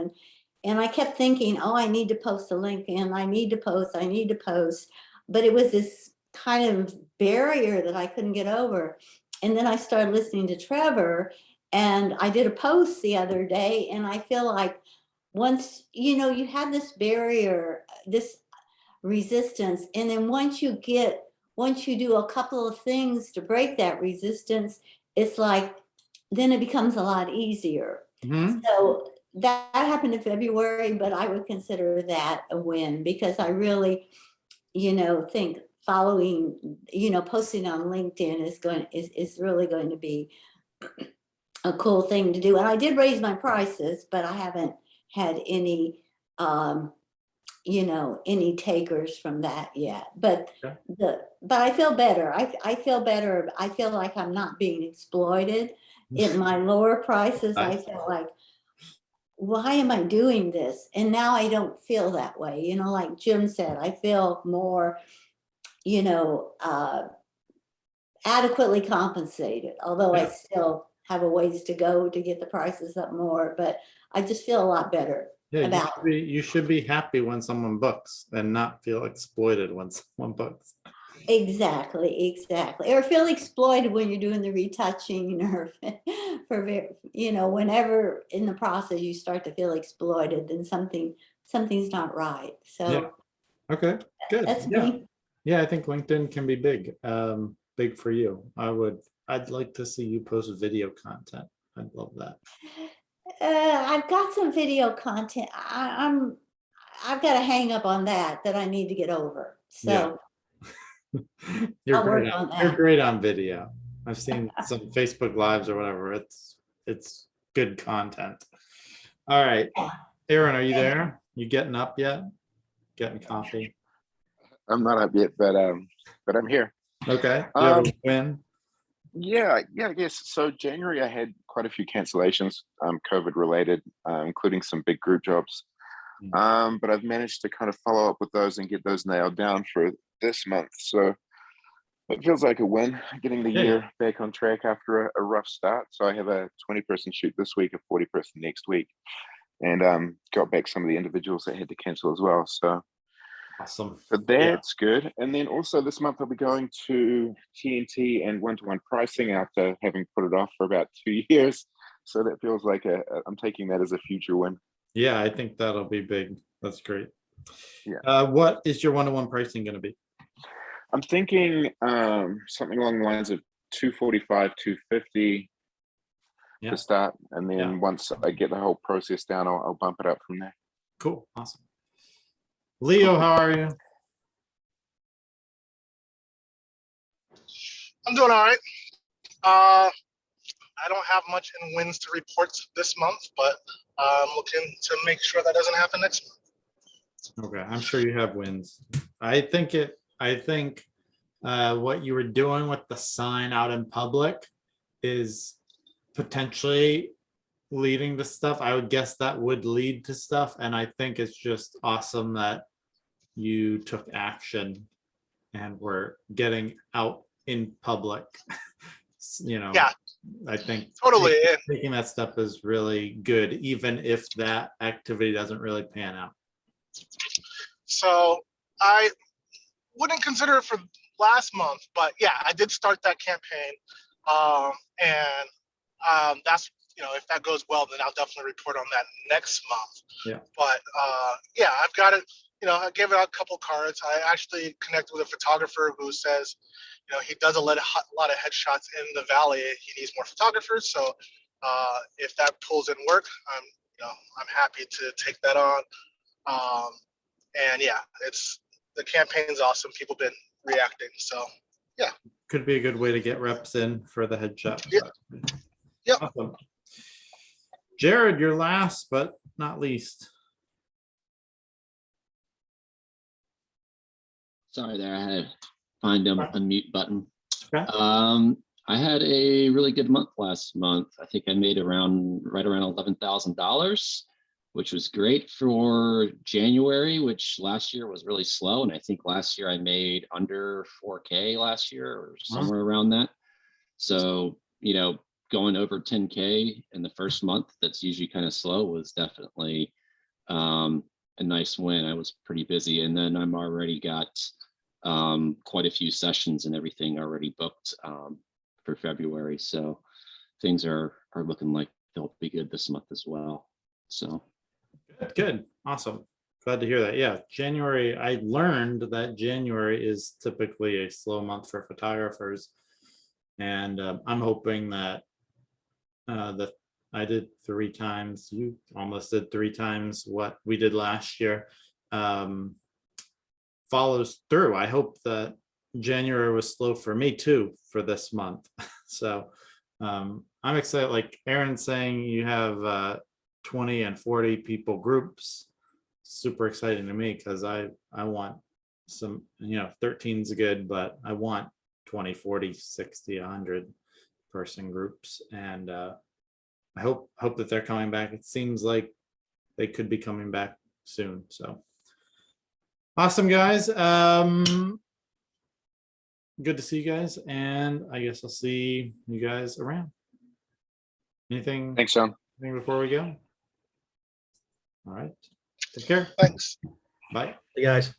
and I kept thinking, oh, I need to post a link, and I need to post, but it was this kind of barrier that I couldn't get over. And then I started listening to Trevor, and I did a post the other day, and I feel like once, you have this barrier, this resistance, and then once you do a couple of things to break that resistance, it's then it becomes a lot easier. Mm-hmm. So that happened in February, but I would consider that a win because I really, think following, posting on LinkedIn is really going to be a cool thing to do. And I did raise my prices, but I haven't had any, any takers from that yet. But but I feel better. I feel better. I feel like I'm not being exploited. At my lower prices, I feel like why am I doing this? And now I don't feel that way. You know, like Jim said, I feel more, you know, adequately compensated, although I Yeah. still have a ways to go to get the prices up more, but I just feel a lot better Yeah, about you should be happy when someone books and not feel exploited when someone books. exactly, or feel exploited when you're doing the retouching or you know, whenever in the process you start to feel exploited, then something's not right. Yeah. So Okay, good. that's Yeah. me. Yeah, I think LinkedIn can be big, big for you. I'd like to see you post video content. I'd love that. I've got some video content. I've got a hang up on that I need to get over. So You're I'll work great on you're that. great on video. I've seen some Facebook lives or whatever. It's good content. All right. Aaron, are you there? You getting up yet? Getting coffee? I'm not up yet, but I'm here. Okay. Do you have Um, a win? yeah, I guess so. January, I had quite a few cancellations, COVID related, including some big group jobs. But I've managed to kind of follow up with those and get those nailed down for this month. So it feels like a win, getting the Yeah. year back on track after a rough start. So I have a 20-person shoot this week, a 40-person next week, and got back some of the individuals that had to cancel as well. So Awesome. that's good. And then also this month I'll be going to TNT and one-to-one pricing after having put it off for about 2 years. So that feels like I'm taking that as a future win. Yeah, I think that'll be big. That's great. Yeah. What is your one-to-one pricing going to be? I'm thinking something along the lines of 245, 250 Yeah. to start. And then Yeah. once I get the whole process down, I'll bump it up from there. Cool. Awesome. Leo, how are you? I'm doing all right. I don't have much in wins to report this month, but I'm looking to make sure that doesn't happen next month. Okay, I'm sure you have wins. I think what you were doing with the sign out in public is potentially leading to stuff. I would guess that would lead to stuff. And I think it's just awesome that you took action and were getting out in public. You know, Yeah, I think totally. And taking that step is really good, even if that activity doesn't really pan out. so I wouldn't consider it for last month, but yeah, I did start that campaign. And that's, if that goes well, then I'll definitely report on that next month. Yeah. But yeah, I've got it. I gave out a couple cards. I actually connected with a photographer who says, he does a lot of headshots in the valley. He needs more photographers. So if that pulls in work, I'm happy to take that on. And yeah, the campaign's awesome. People been reacting. So yeah. Could be a good way to get reps in for the headshot. Yep. Yep. Awesome. Jared, you're last but not least. Sorry there, I had to find a mute button. Okay. I had a really good month last month. I think I made right around $11,000, which was great for January, which last year was really slow. And I think last year I made under 4K last year or somewhere around that. So, going over 10K in the first month, that's usually kind of slow, was definitely a nice win. I was pretty busy, and then I'm already got quite a few sessions and everything already booked for February. So things are looking like they'll be good this month as well. So good. Awesome. Glad to hear that. Yeah, January, I learned that January is typically a slow month for photographers. And I'm hoping that I did 3 times, you almost did 3 times what we did last year, follows through. I hope that January was slow for me too for this month. So I'm excited. Like Aaron's saying, you have 20 and 40 people groups. Super exciting to me because I want some, 13's good, but I want 20, 40, 60, 100 person groups. And I hope that they're coming back. It seems like they could be coming back soon. So awesome, guys. Good to see you guys, and I guess I'll see you guys around. Anything? Thanks, Sean. Anything before we go? All right. Take care. Thanks. Bye. Hey, guys.